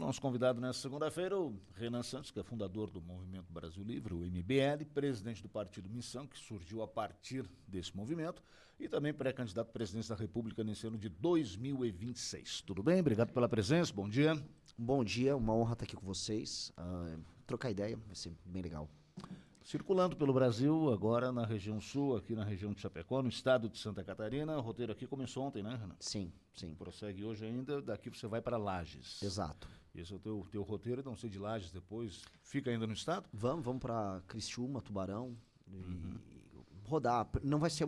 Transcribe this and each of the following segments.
nosso convidado nessa segunda-feira, o Renan Santos, que é fundador do Movimento Brasil Livre, o MBL, presidente do Partido Missão, que surgiu a partir desse movimento, e também pré-candidato à presidência da República nesse ano de 2026. Tudo bem? Obrigado pela presença, bom dia. Bom dia, uma honra estar aqui com vocês. Trocar ideia, vai ser bem legal. Circulando pelo Brasil, agora na região sul, aqui na região de Chapecó, no estado de Santa Catarina. O roteiro aqui começou ontem, né, Renan? Sim, sim. Prossegue hoje ainda, daqui você vai para Lages. Exato. Esse é o teu roteiro, não sei de Lages depois. Fica ainda no estado? Vamos para Criciúma, Tubarão e rodar. Não vai ser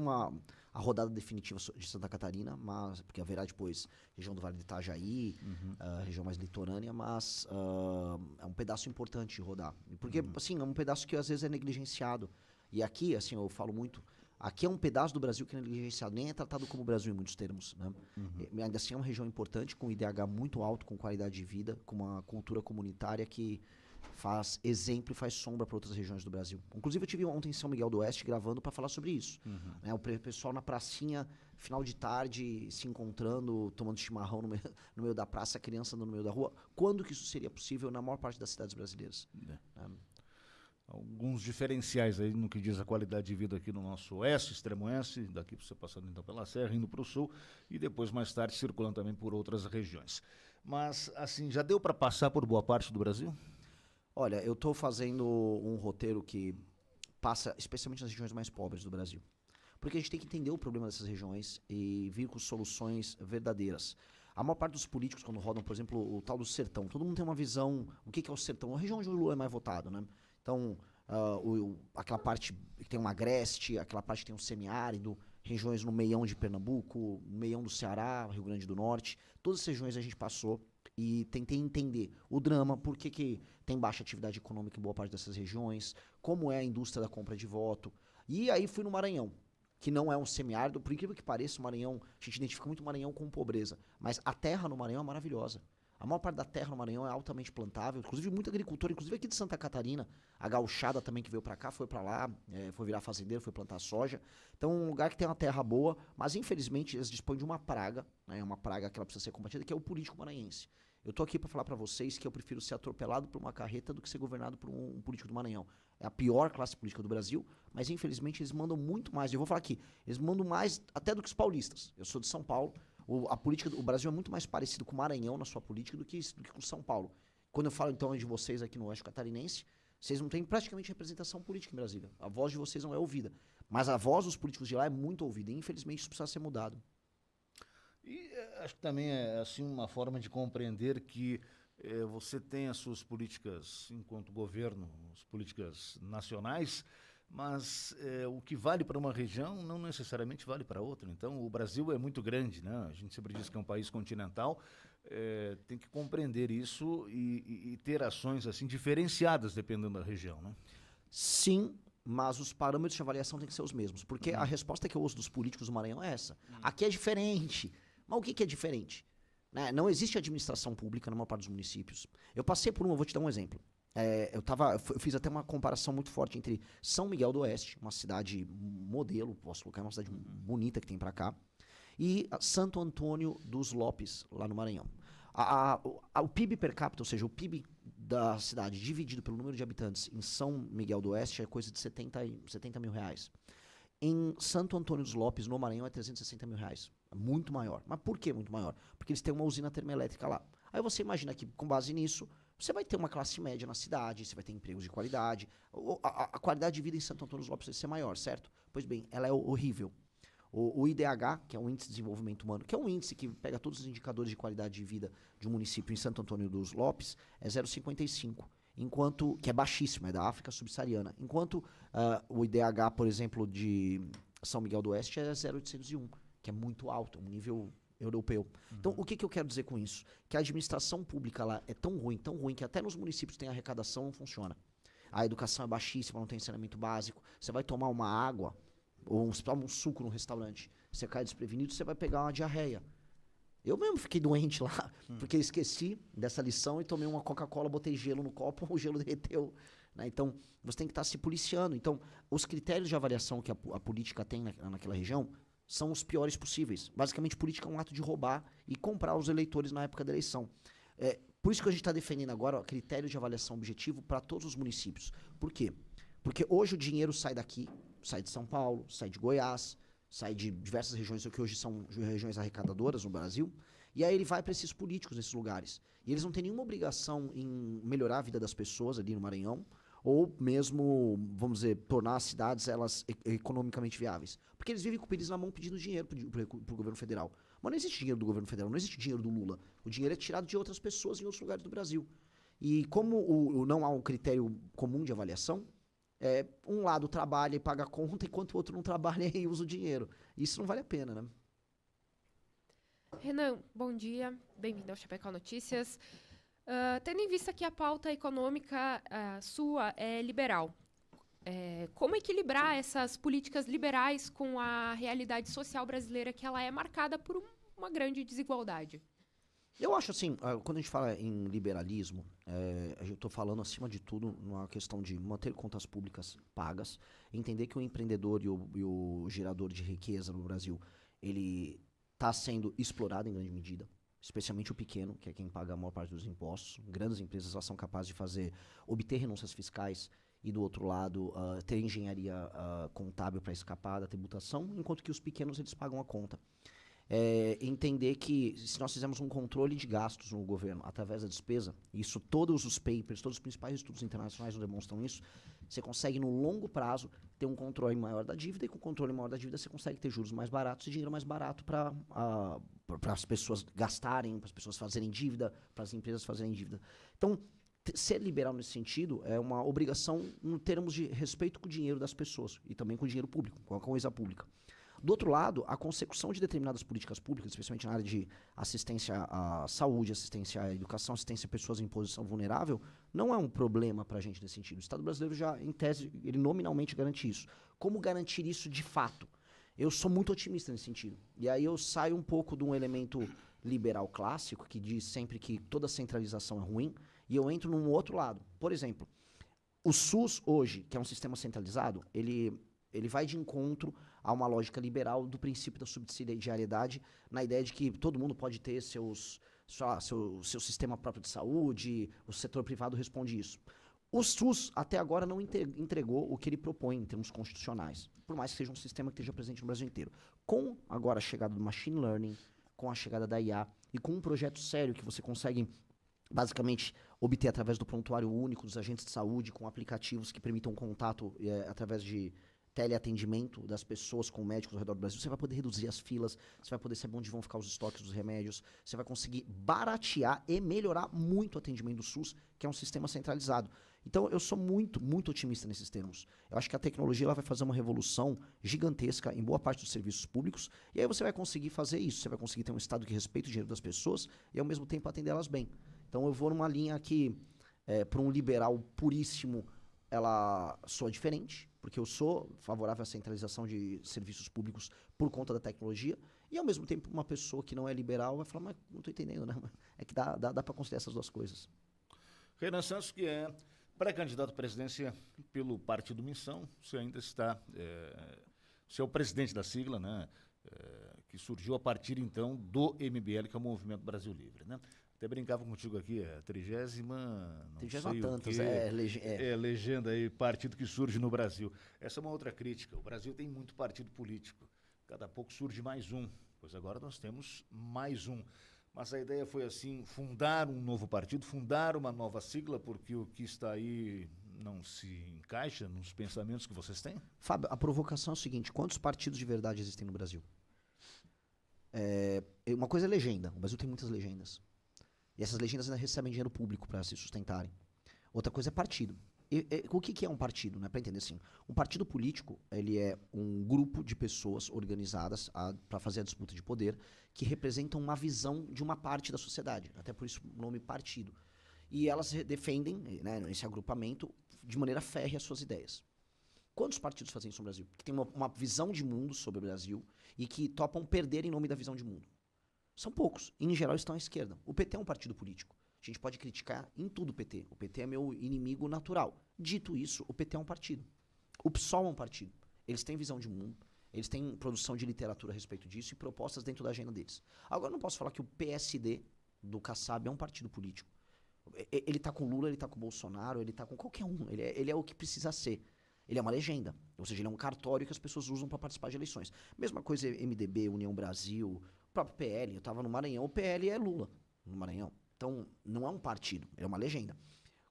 a rodada definitiva de Santa Catarina, mas porque haverá depois região do Vale do Itajaí, região mais litorânea, mas é um pedaço importante de rodar. Porque, assim, é um pedaço que às vezes é negligenciado. E aqui, assim, eu falo muito, aqui é um pedaço do Brasil que é negligenciado, nem é tratado como Brasil em muitos termos, né? E ainda assim é uma região importante, com IDH muito alto, com qualidade de vida, com uma cultura comunitária que faz exemplo e faz sombra para outras regiões do Brasil. Inclusive eu tive ontem em São Miguel do Oeste gravando para falar sobre isso. Né? O pessoal na pracinha, final de tarde, se encontrando, tomando chimarrão no meio da praça, a criança andando no meio da rua. Quando que isso seria possível na maior parte das cidades brasileiras? Alguns diferenciais aí no que diz a qualidade de vida aqui no nosso oeste, extremo oeste, daqui você passando então pela Serra, indo para o sul e depois mais tarde circulando também por outras regiões. Mas assim, já deu para passar por boa parte do Brasil? Olha, eu estou fazendo um roteiro que passa especialmente nas regiões mais pobres do Brasil. Porque a gente tem que entender o problema dessas regiões e vir com soluções verdadeiras. A maior parte dos políticos, quando rodam, por exemplo, o tal do sertão, todo mundo tem uma visão, o que é o sertão? A região onde o Lula é mais votado, né? Então, aquela parte que tem um agreste, aquela parte que tem um semiárido, regiões no meião de Pernambuco, meião do Ceará, Rio Grande do Norte, todas essas regiões a gente passou e tentei entender o drama, por que tem baixa atividade econômica em boa parte dessas regiões, como é a indústria da compra de voto. E aí fui no Maranhão, que não é um semiárido, por incrível que pareça, o Maranhão, a gente identifica muito o Maranhão com pobreza, mas a terra no Maranhão é maravilhosa. A maior parte da terra no Maranhão é altamente plantável, inclusive muito agricultor, inclusive aqui de Santa Catarina, a gauchada também que veio pra cá, foi pra lá, foi virar fazendeiro, foi plantar soja. Então um lugar que tem uma terra boa, mas infelizmente eles dispõem de uma praga, né, uma praga que ela precisa ser combatida, que é o político maranhense. Eu tô aqui para falar para vocês que eu prefiro ser atropelado por uma carreta do que ser governado por um político do Maranhão. É a pior classe política do Brasil, mas infelizmente eles mandam muito mais. Eu vou falar aqui, eles mandam mais até do que os paulistas. Eu sou de São Paulo, a política o Brasil é muito mais parecido com o Maranhão na sua política do que com São Paulo. Quando eu falo então de vocês aqui no Oeste Catarinense, vocês não têm praticamente representação política em Brasília. A voz de vocês não é ouvida. Mas a voz dos políticos de lá é muito ouvida. E infelizmente isso precisa ser mudado. E acho que também é assim uma forma de compreender que você tem as suas políticas enquanto governo, as políticas nacionais, mas o que vale para uma região não necessariamente vale para outra. Então o Brasil é muito grande, né? A gente sempre diz que é um país continental, tem que compreender isso e ter ações assim diferenciadas dependendo da região, né? Sim, mas os parâmetros de avaliação têm que ser os mesmos, porque a resposta que eu ouço dos políticos do Maranhão é essa. Aqui é diferente. Mas o que é diferente? Né? Não existe administração pública na maior parte dos municípios. Eu passei por eu vou te dar um exemplo. Eu fiz até uma comparação muito forte entre São Miguel do Oeste, uma cidade modelo, posso colocar, uma cidade bonita que tem pra cá, e Santo Antônio dos Lopes, lá no Maranhão. O PIB per capita, ou seja, o PIB da cidade dividido pelo número de habitantes em São Miguel do Oeste é coisa de 70 mil reais. Em Santo Antônio dos Lopes, no Maranhão, é 360 mil reais. É muito maior. Mas por que muito maior? Porque eles têm uma usina termoelétrica lá. Aí você imagina que, com base nisso, você vai ter uma classe média na cidade, você vai ter empregos de qualidade. A qualidade de vida em Santo Antônio dos Lopes vai ser maior, certo? Pois bem, ela é horrível. O IDH, que é o Índice de Desenvolvimento Humano, que é um índice que pega todos os indicadores de qualidade de vida de um município em Santo Antônio dos Lopes, é 0,55. Enquanto, que é baixíssimo, é da África subsaariana. Enquanto o IDH, por exemplo, de São Miguel do Oeste é 0,801, que é muito alto, é um nível europeu. Então, o que eu quero dizer com isso? Que a administração pública lá é tão ruim, que até nos municípios tem arrecadação, não funciona. A educação é baixíssima, não tem saneamento básico. Você vai tomar uma água, ou um suco no restaurante, você cai desprevenido, você vai pegar uma diarreia. Eu mesmo fiquei doente lá, porque esqueci dessa lição e tomei uma Coca-Cola, botei gelo no copo, o gelo derreteu. Né? Então, você tem que estar se policiando. Então, os critérios de avaliação que a política tem naquela região são os piores possíveis. Basicamente, política é um ato de roubar e comprar os eleitores na época da eleição. Por isso que a gente está defendendo agora critério de avaliação objetivo para todos os municípios. Por quê? Porque hoje o dinheiro sai daqui, sai de São Paulo, sai de Goiás, sai de diversas regiões que hoje são regiões arrecadadoras no Brasil, e aí ele vai para esses políticos nesses lugares. E eles não têm nenhuma obrigação em melhorar a vida das pessoas ali no Maranhão, ou mesmo, vamos dizer, tornar as cidades elas economicamente viáveis. Porque eles vivem com o pires na mão pedindo dinheiro pro governo federal. Mas não existe dinheiro do governo federal, não existe dinheiro do Lula. O dinheiro é tirado de outras pessoas em outros lugares do Brasil. E como não há um critério comum de avaliação, um lado trabalha e paga a conta, enquanto o outro não trabalha e usa o dinheiro. Isso não vale a pena, né? Renan, bom dia. Bem-vindo ao Chapecó Notícias. Tendo em vista que a pauta econômica sua é liberal, como equilibrar essas políticas liberais com a realidade social brasileira, que ela é marcada por uma grande desigualdade? Eu acho assim, quando a gente fala em liberalismo, eu estou falando acima de tudo numa questão de manter contas públicas pagas, entender que o empreendedor e o gerador de riqueza no Brasil, ele está sendo explorado em grande medida, especialmente o pequeno, que é quem paga a maior parte dos impostos. Grandes empresas elas são capazes de obter renúncias fiscais e, do outro lado, ter engenharia contábil para escapar da tributação, enquanto que os pequenos eles pagam a conta. Entender que se nós fizermos um controle de gastos no governo através da despesa, isso todos os papers, todos os principais estudos internacionais não demonstram isso, você consegue no longo prazo ter um controle maior da dívida, e com o controle maior da dívida você consegue ter juros mais baratos e dinheiro mais barato para as pessoas gastarem, para as pessoas fazerem dívida, para as empresas fazerem dívida. Então, ser liberal nesse sentido é uma obrigação em termos de respeito com o dinheiro das pessoas e também com o dinheiro público, com a coisa pública. Do outro lado, a consecução de determinadas políticas públicas, especialmente na área de assistência à saúde, assistência à educação, assistência a pessoas em posição vulnerável, não é um problema para a gente nesse sentido. O Estado brasileiro já, em tese, ele nominalmente garante isso. Como garantir isso de fato? Eu sou muito otimista nesse sentido. E aí eu saio um pouco de um elemento liberal clássico, que diz sempre que toda centralização é ruim, e eu entro num outro lado. Por exemplo, o SUS hoje, que é um sistema centralizado, ele vai de encontro a uma lógica liberal do princípio da subsidiariedade, na ideia de que todo mundo pode ter seu sistema próprio de saúde, o setor privado responde isso. O SUS, até agora, não entregou o que ele propõe em termos constitucionais, por mais que seja um sistema que esteja presente no Brasil inteiro. Com agora a chegada do machine learning, com a chegada da IA, e com um projeto sério que você consegue basicamente obter através do prontuário único dos agentes de saúde, com aplicativos que permitam contato através de teleatendimento das pessoas com médicos ao redor do Brasil, você vai poder reduzir as filas, você vai poder saber onde vão ficar os estoques dos remédios, você vai conseguir baratear e melhorar muito o atendimento do SUS, que é um sistema centralizado. Então, eu sou muito, muito otimista nesses termos. Eu acho que a tecnologia ela vai fazer uma revolução gigantesca em boa parte dos serviços públicos, e aí você vai conseguir fazer isso, você vai conseguir ter um Estado que respeita o dinheiro das pessoas e, ao mesmo tempo, atender elas bem. Então, eu vou numa linha que, para um liberal puríssimo, ela soa diferente, porque eu sou favorável à centralização de serviços públicos por conta da tecnologia, e ao mesmo tempo uma pessoa que não é liberal vai falar, mas não estou entendendo, né? É que dá para conciliar essas duas coisas. Renan Santos, que é pré-candidato à presidência pelo Partido Missão, você ainda está, você é o presidente da sigla, né? Que surgiu a partir então do MBL, que é o Movimento Brasil Livre, né? Até brincava contigo aqui, a 30ª, não sei tantas, o quê, legenda aí, partido que surge no Brasil. Essa é uma outra crítica, o Brasil tem muito partido político, cada pouco surge mais um, pois agora nós temos mais um. Mas a ideia foi assim, fundar um novo partido, fundar uma nova sigla, porque o que está aí não se encaixa nos pensamentos que vocês têm? Fábio, a provocação é o seguinte, quantos partidos de verdade existem no Brasil? Uma coisa é legenda, o Brasil tem muitas legendas. E essas legendas ainda recebem dinheiro público para se sustentarem. Outra coisa é partido. O que é um partido? Né? Para entender assim, um partido político ele é um grupo de pessoas organizadas para fazer a disputa de poder que representam uma visão de uma parte da sociedade. Até por isso o nome partido. E elas defendem, né, esse agrupamento, de maneira férrea as suas ideias. Quantos partidos fazem isso no Brasil? Que tem uma visão de mundo sobre o Brasil e que topam perder em nome da visão de mundo. São poucos. E, em geral, estão à esquerda. O PT é um partido político. A gente pode criticar em tudo o PT. O PT é meu inimigo natural. Dito isso, o PT é um partido. O PSOL é um partido. Eles têm visão de mundo, eles têm produção de literatura a respeito disso e propostas dentro da agenda deles. Agora, eu não posso falar que o PSD do Kassab é um partido político. Ele tá com o Lula, ele tá com o Bolsonaro, ele tá com qualquer um. Ele é o que precisa ser. Ele é uma legenda. Ou seja, ele é um cartório que as pessoas usam para participar de eleições. Mesma coisa MDB, União Brasil, o próprio PL. Eu tava no Maranhão, o PL é Lula no Maranhão. Então, não é um partido, é uma legenda.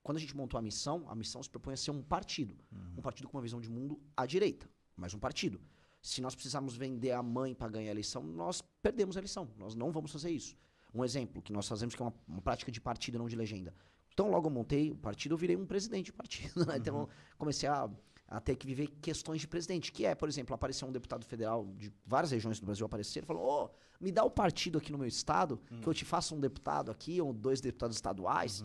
Quando a gente montou a missão se propõe a ser um partido. Um partido com uma visão de mundo à direita, mas um partido. Se nós precisarmos vender a mãe para ganhar a eleição, nós perdemos a eleição. Nós não vamos fazer isso. Um exemplo que nós fazemos, que é uma prática de partido, não de legenda. Então, logo eu montei o partido, eu virei um presidente de partido. Né? Então, comecei a ter que viver questões de presidente, que é, por exemplo, apareceu um deputado federal de várias regiões do Brasil aparecer e falou, me dá o partido aqui no meu estado, que eu te faço um deputado aqui, ou 2 deputados estaduais,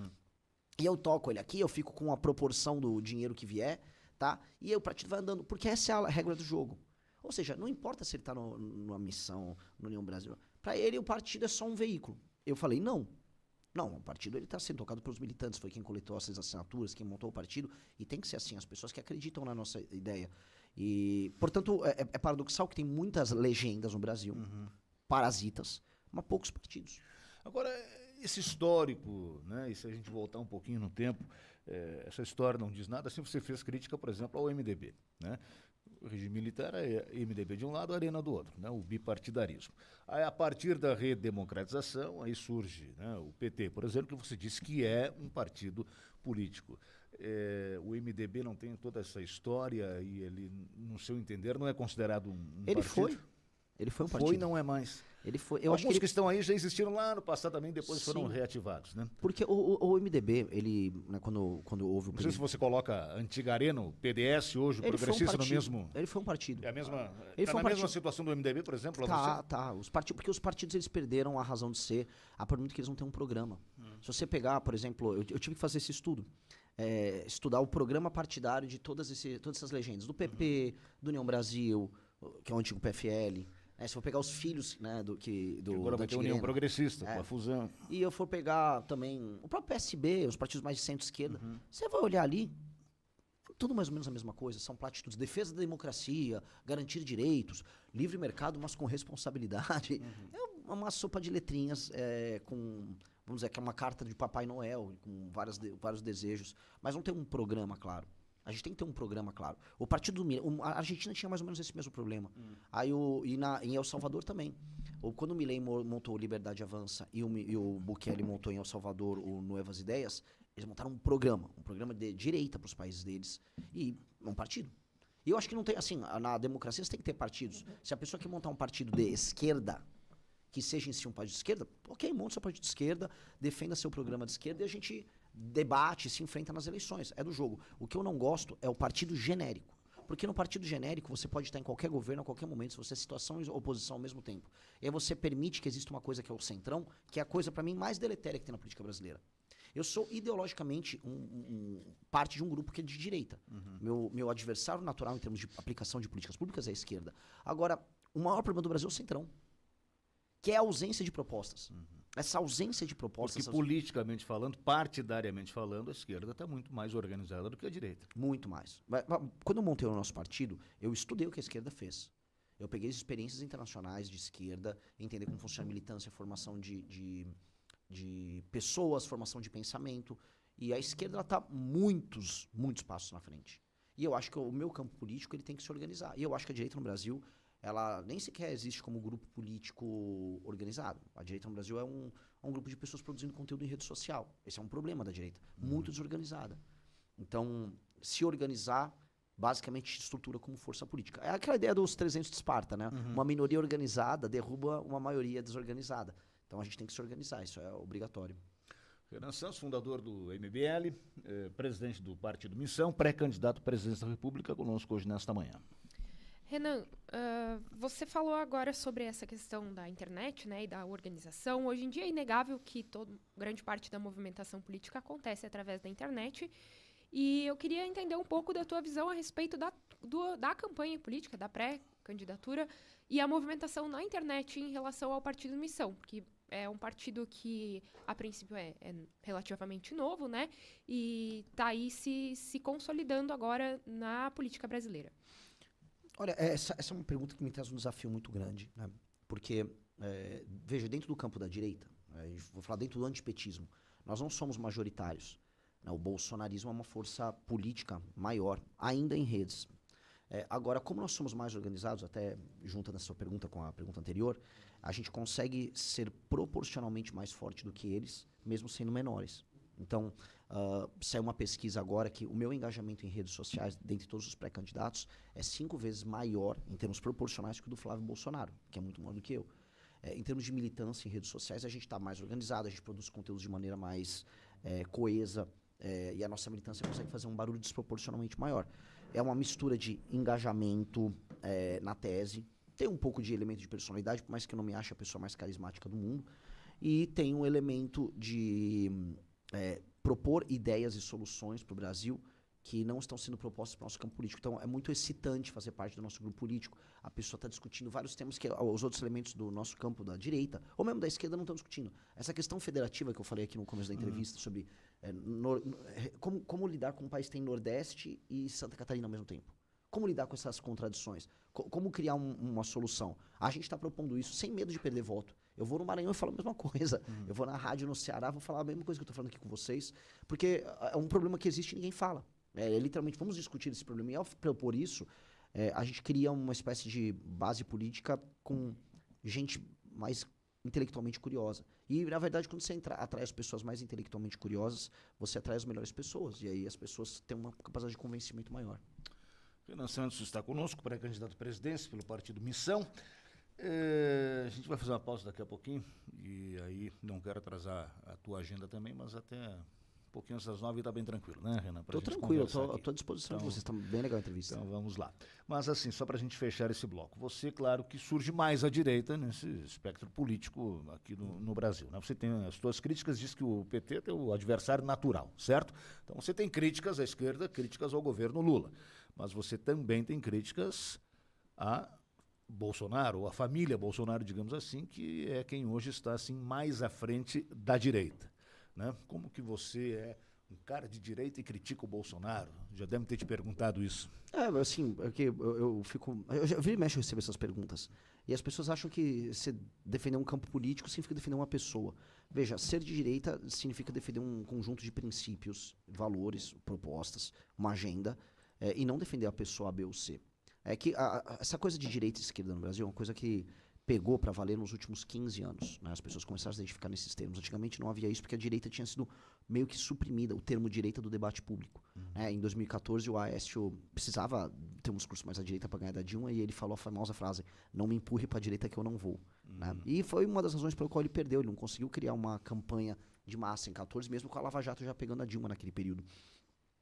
e eu toco ele aqui, eu fico com a proporção do dinheiro que vier, tá? E aí o partido vai andando, porque essa é a regra do jogo. Ou seja, não importa se ele está numa missão, no União Brasil. Para ele, o partido é só um veículo. Eu falei, não. Não, o partido está sendo tocado pelos militantes, foi quem coletou essas assinaturas, quem montou o partido, e tem que ser assim, as pessoas que acreditam na nossa ideia. E, portanto, é paradoxal que tem muitas legendas no Brasil, parasitas, mas poucos partidos. Agora, esse histórico, né, e se a gente voltar um pouquinho no tempo, essa história não diz nada, assim você fez crítica, por exemplo, ao MDB, né? O regime militar é MDB de um lado, Arena do outro, né? O bipartidarismo. Aí, a partir da redemocratização, aí surge, né, o PT, por exemplo, que você disse que é um partido político. O MDB não tem toda essa história e ele, no seu entender, não é considerado um Ele partido? Ele foi um partido. Foi e não é mais. Ele foi. Alguns que estão aí já existiram lá no passado também, depois foram reativados, né? Porque o MDB, ele, né, quando houve o Não sei se você coloca a antiga Arena, o PDS hoje, o progressista no mesmo... Ele foi um partido. É a mesma... Ele Tá foi um na mesma partido. situação do MDB, por exemplo? Tá. Porque os partidos eles perderam a razão de ser a partir do momento que eles não têm um programa. Se você pegar, por exemplo, eu tive que fazer esse estudo. Estudar o programa partidário de todas essas legendas. Do PP, do União Brasil, que é o antigo PFL. Se for pegar os filhos, né, Agora vai ter a União Progressista, com a fusão. E eu for pegar também o próprio PSB, os partidos mais de centro-esquerda, você vai olhar ali, tudo mais ou menos a mesma coisa, são platitudes, defesa da democracia, garantir direitos, livre mercado, mas com responsabilidade. É uma sopa de letrinhas com, vamos dizer, que é uma carta de Papai Noel, com vários desejos, mas não tem um programa claro. A gente tem que ter um programa claro. O partido do a Argentina tinha mais ou menos esse mesmo problema. Aí em El Salvador também. Quando o Milei montou o Liberdade Avança e o Bukele montou em El Salvador o Nuevas Ideias, eles montaram um programa de direita para os países deles e um partido. E eu acho que não tem, assim, na democracia você tem que ter partidos. Se a pessoa quer montar um partido de esquerda, que seja em si um partido de esquerda, ok, monta seu partido de esquerda, defenda seu programa de esquerda e a gente debate, se enfrenta nas eleições. É do jogo. O que eu não gosto é o partido genérico. Porque no partido genérico você pode estar em qualquer governo, a qualquer momento, se você é situação e oposição ao mesmo tempo. E aí você permite que exista uma coisa que é o centrão, que é a coisa, para mim, mais deletéria que tem na política brasileira. Eu sou ideologicamente parte de um grupo que é de direita. Meu adversário natural em termos de aplicação de políticas públicas é a esquerda. Agora, o maior problema do Brasil é o centrão, que é a ausência de propostas. Essa ausência de propostas... Porque politicamente falando, partidariamente falando, a esquerda está muito mais organizada do que a direita. Muito mais. Quando eu montei o nosso partido, eu estudei o que a esquerda fez. Eu peguei as experiências internacionais de esquerda, entender como funciona a militância, formação de pessoas, formação de pensamento. E a esquerda está muitos passos na frente. E eu acho que o meu campo político ele tem que se organizar. E eu acho que a direita no Brasil... ela nem sequer existe como grupo político organizado. A direita no Brasil é um grupo de pessoas produzindo conteúdo em rede social. Esse é um problema da direita. Muito desorganizada. Então, se organizar, basicamente estrutura como força política. É aquela ideia dos 300 de Esparta, né? Uma minoria organizada derruba uma maioria desorganizada. Então, a gente tem que se organizar. Isso é obrigatório. Renan Santos, fundador do MBL, presidente do Partido Missão, pré-candidato à presidência da República, conosco hoje nesta manhã. Renan, você falou agora sobre essa questão da internet, né, e da organização. Hoje em dia é inegável que grande parte da movimentação política acontece através da internet. E eu queria entender um pouco da tua visão a respeito da campanha política, da pré-candidatura e a movimentação na internet em relação ao Partido Missão, porque é um partido que, a princípio, é relativamente novo, né, e está aí se consolidando agora na política brasileira. Olha, essa é uma pergunta que me traz um desafio muito grande, né? Porque, veja, dentro do campo da direita, vou falar dentro do antipetismo, Nós não somos majoritários, né? O bolsonarismo é uma força política maior, ainda em redes. Agora, como nós somos mais organizados, até juntando essa sua pergunta com a pergunta anterior, a gente consegue ser proporcionalmente mais forte do que eles, mesmo sendo menores. Então, saiu uma pesquisa agora que o meu engajamento em redes sociais, dentre todos os pré-candidatos, é 5 vezes maior, em termos proporcionais, que o do Flávio Bolsonaro, que é muito maior do que eu. Em termos de militância em redes sociais, a gente está mais organizado, a gente produz conteúdos de maneira mais coesa, e a nossa militância consegue fazer um barulho desproporcionalmente maior. É uma mistura de engajamento na tese, tem um pouco de elemento de personalidade, por mais que eu não me ache a pessoa mais carismática do mundo, e tem um elemento de propor ideias e soluções para o Brasil que não estão sendo propostas para o nosso campo político. Então, é muito excitante fazer parte do nosso grupo político. A pessoa está discutindo vários temas que os outros elementos do nosso campo da direita, ou mesmo da esquerda, não estão discutindo. Essa questão federativa que eu falei aqui no começo da entrevista, sobre como lidar com um país que tem Nordeste e Santa Catarina ao mesmo tempo. Como lidar com essas contradições? Como criar uma solução? A gente está propondo isso sem medo de perder voto. Eu vou no Maranhão e falo a mesma coisa. Eu vou na rádio no Ceará, vou falar a mesma coisa que eu estou falando aqui com vocês, porque é um problema que existe e ninguém fala. Literalmente, vamos discutir esse problema. E ao propor isso, a gente cria uma espécie de base política com gente mais intelectualmente curiosa. E, na verdade, quando você atrai as pessoas mais intelectualmente curiosas, você atrai as melhores pessoas. E aí as pessoas têm uma capacidade de convencimento maior. Renan Santos está conosco, pré-candidato à presidência pelo partido Missão. A gente vai fazer uma pausa daqui a pouquinho, e aí não quero atrasar a tua agenda também, mas até um pouquinho antes das 9 está bem tranquilo, né, Renan? Estou tranquilo, estou à disposição de vocês, está bem legal a entrevista. Então vamos lá. Mas assim, só para a gente fechar esse bloco, você, claro, que surge mais à direita nesse espectro político aqui no Brasil, né? Você tem as suas críticas, diz que o PT é o adversário natural, certo? Então você tem críticas à esquerda, críticas ao governo Lula, mas você também tem críticas a Bolsonaro, ou a família Bolsonaro, digamos assim, que é quem hoje está assim mais à frente da direita, né? Como que você é um cara de direita e critica o Bolsonaro? Já devem ter te perguntado isso. Assim, porque eu fico... Eu já vira e mexe, eu recebo essas perguntas. E as pessoas acham que se defender um campo político significa defender uma pessoa. Veja, ser de direita significa defender um conjunto de princípios, valores, propostas, uma agenda, e não defender a pessoa A, B ou C. É que essa coisa de direita e esquerda no Brasil é uma coisa que pegou para valer nos últimos 15 anos. Né? As pessoas começaram a se identificar nesses termos. Antigamente não havia isso porque a direita tinha sido meio que suprimida, o termo direita do debate público. Em 2014, o Aécio precisava ter um discurso mais à direita para ganhar da Dilma, e ele falou a famosa frase: não me empurre para a direita que eu não vou. Né? E foi uma das razões pelo qual ele perdeu. Ele não conseguiu criar uma campanha de massa em 14, mesmo com a Lava Jato já pegando a Dilma naquele período.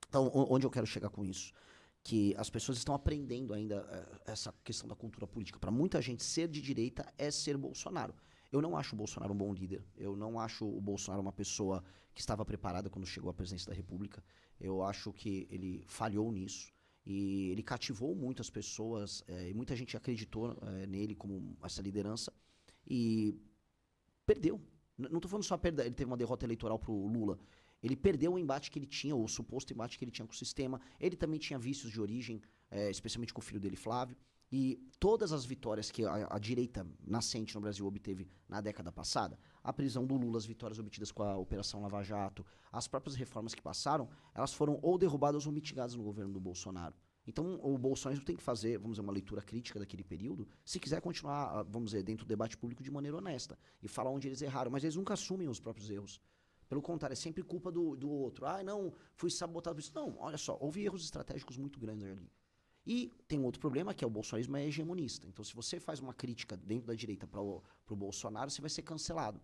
Então, onde eu quero chegar com isso? Que as pessoas estão aprendendo ainda essa questão da cultura política. Para muita gente, ser de direita é ser Bolsonaro. Eu não acho o Bolsonaro um bom líder. Eu não acho o Bolsonaro uma pessoa que estava preparada quando chegou à presidência da República. Eu acho que ele falhou nisso. E ele cativou muitas pessoas, e muita gente acreditou nele como essa liderança. E perdeu. Não estou falando só perda, ele teve uma derrota eleitoral para o Lula. Ele perdeu o embate que ele tinha, o suposto embate que ele tinha com o sistema. Ele também tinha vícios de origem, especialmente com o filho dele, Flávio. E todas as vitórias que a direita nascente no Brasil obteve na década passada, a prisão do Lula, as vitórias obtidas com a Operação Lava Jato, as próprias reformas que passaram, elas foram ou derrubadas ou mitigadas no governo do Bolsonaro. Então, o Bolsonaro tem que fazer, vamos dizer, uma leitura crítica daquele período, se quiser continuar, vamos dizer, dentro do debate público de maneira honesta, e falar onde eles erraram, mas eles nunca assumem os próprios erros. Pelo contrário, é sempre culpa do outro. Não, fui sabotado por isso. Não, olha só, houve erros estratégicos muito grandes ali. E tem um outro problema, que é o bolsonarismo é hegemonista. Então, se você faz uma crítica dentro da direita para o Bolsonaro, você vai ser cancelado.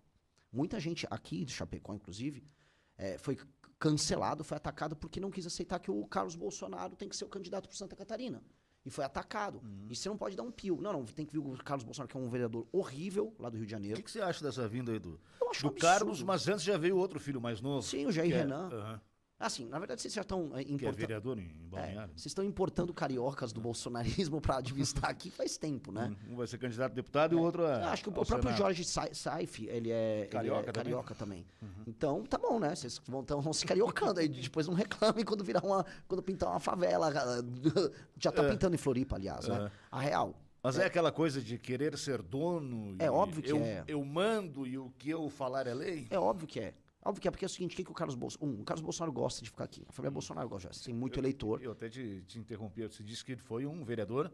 Muita gente aqui de Chapecó, inclusive, foi cancelado, foi atacado porque não quis aceitar que o Carlos Bolsonaro tem que ser o candidato para Santa Catarina. E foi atacado. E você não pode dar um pio. Não, tem que vir o Carlos Bolsonaro, que é um vereador horrível lá do Rio de Janeiro. O que você acha dessa vinda aí do absurdo. Carlos, mas antes já veio outro filho mais novo? Sim, o Jair Renan. Assim, na verdade, vocês já estão importando. Que é vereador em Balneário. Vocês estão importando cariocas do bolsonarismo para administrar aqui faz tempo, né? Um vai ser candidato a deputado e o outro a. Acho que o próprio Senado. Jorge Saif, ele é carioca também. Então, tá bom, né? Vocês vão se cariocando aí. Depois não reclamem quando pintar uma favela. Já tá pintando em Floripa, aliás, né? A real. Mas é aquela coisa de querer ser dono. É óbvio que eu mando e o que eu falar é lei? É óbvio que é. Óbvio que é porque é o seguinte, o Carlos Bolsonaro... o Carlos Bolsonaro gosta de ficar aqui. A família Bolsonaro gosta, tem muito eleitor. Eu até te interrompi, você disse que ele foi um vereador?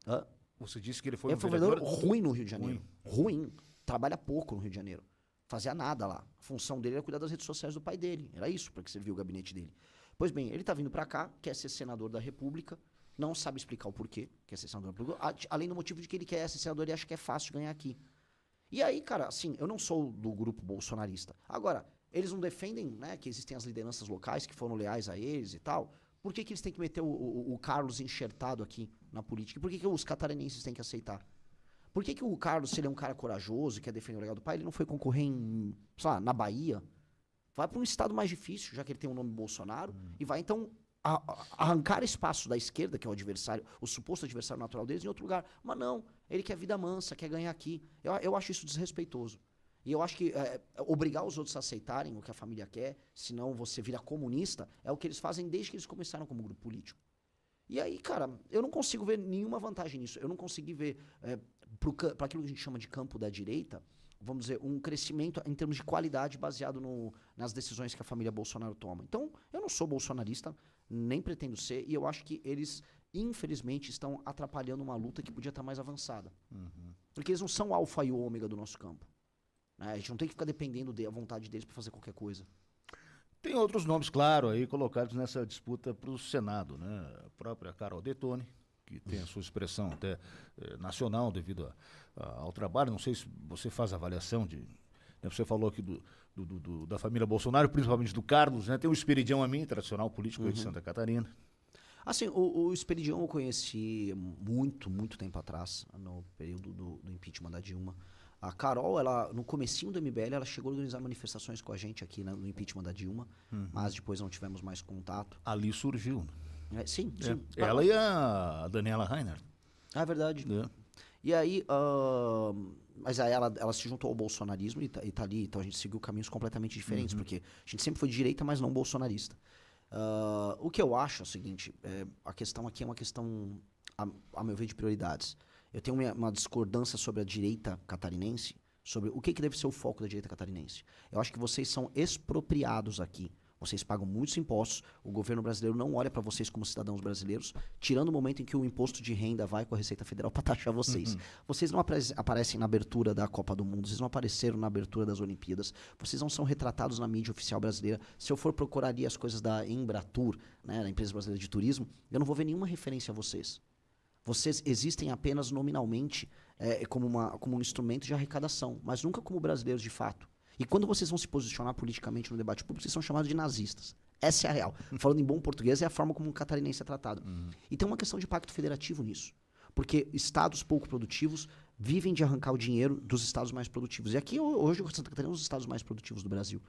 Hã? Você disse que ele foi Ele um foi um vereador? vereador ruim no Rio de Janeiro. Ruim. Trabalha pouco no Rio de Janeiro. Fazia nada lá. A função dele era cuidar das redes sociais do pai dele. Era isso, para que você viu o gabinete dele. Pois bem, ele tá vindo para cá, quer ser senador da República, não sabe explicar o porquê quer ser senador da República, além do motivo de que ele quer ser senador e acha que é fácil ganhar aqui. E aí, cara, assim, eu não sou do grupo bolsonarista. Agora, eles não defendem, né, que existem as lideranças locais que foram leais a eles e tal. Por que eles têm que meter o Carlos enxertado aqui na política? E por que os catarinenses têm que aceitar? Por que o Carlos, se ele é um cara corajoso e quer defender o legado do pai, ele não foi concorrer em, sei lá, na Bahia? Vai para um estado mais difícil, já que ele tem o nome Bolsonaro, e vai, então, arrancar espaço da esquerda, que é o adversário, o suposto adversário natural deles, em outro lugar. Mas não, ele quer vida mansa, quer ganhar aqui. Eu acho isso desrespeitoso. E eu acho que obrigar os outros a aceitarem o que a família quer, senão você vira comunista, é o que eles fazem desde que eles começaram como grupo político. E aí, cara, eu não consigo ver nenhuma vantagem nisso. Eu não consegui ver, para aquilo que a gente chama de campo da direita, vamos dizer, um crescimento em termos de qualidade baseado nas decisões que a família Bolsonaro toma. Então, eu não sou bolsonarista, nem pretendo ser, e eu acho que eles, infelizmente, estão atrapalhando uma luta que podia estar mais avançada. Porque eles não são o alfa e o ômega do nosso campo. A gente não tem que ficar dependendo da vontade deles para fazer qualquer coisa. Tem outros nomes, claro, aí colocados nessa disputa para o Senado, né? A própria Carol Detoni, que tem a sua expressão até nacional devido ao trabalho. Não sei se você faz avaliação de... Né? Você falou aqui da família Bolsonaro, principalmente do Carlos, né? Tem o Esperidião Amin, tradicional político aí de Santa Catarina. Assim, o Esperidião eu conheci muito tempo atrás, no período do impeachment da Dilma. A Carol, ela, no comecinho do MBL, ela chegou a organizar manifestações com a gente aqui, né, no impeachment da Dilma, mas depois não tivemos mais contato. Ali surgiu. Sim. Ela e a Daniela Rainer. É verdade. E aí, mas aí ela se juntou ao bolsonarismo e tá ali, então a gente seguiu caminhos completamente diferentes, porque a gente sempre foi de direita, mas não bolsonarista. O que eu acho é o seguinte, a questão aqui é uma questão, a meu ver, de prioridades. Eu tenho uma discordância sobre a direita catarinense, sobre o que deve ser o foco da direita catarinense. Eu acho que vocês são expropriados aqui. Vocês pagam muitos impostos, o governo brasileiro não olha para vocês como cidadãos brasileiros, tirando o momento em que o imposto de renda vai com a Receita Federal para taxar vocês. Vocês não aparecem na abertura da Copa do Mundo, vocês não apareceram na abertura das Olimpíadas, vocês não são retratados na mídia oficial brasileira. Se eu for procurar ali as coisas da Embratur, né, da Empresa Brasileira de Turismo, eu não vou ver nenhuma referência a vocês. Vocês existem apenas nominalmente como um instrumento de arrecadação, mas nunca como brasileiros de fato. E quando vocês vão se posicionar politicamente no debate público, vocês são chamados de nazistas. Essa é a real. Falando em bom português, é a forma como um catarinense é tratado. E tem uma questão de pacto federativo nisso. Porque estados pouco produtivos vivem de arrancar o dinheiro dos estados mais produtivos. E aqui, hoje, Santa Catarina é um dos estados mais produtivos do Brasil.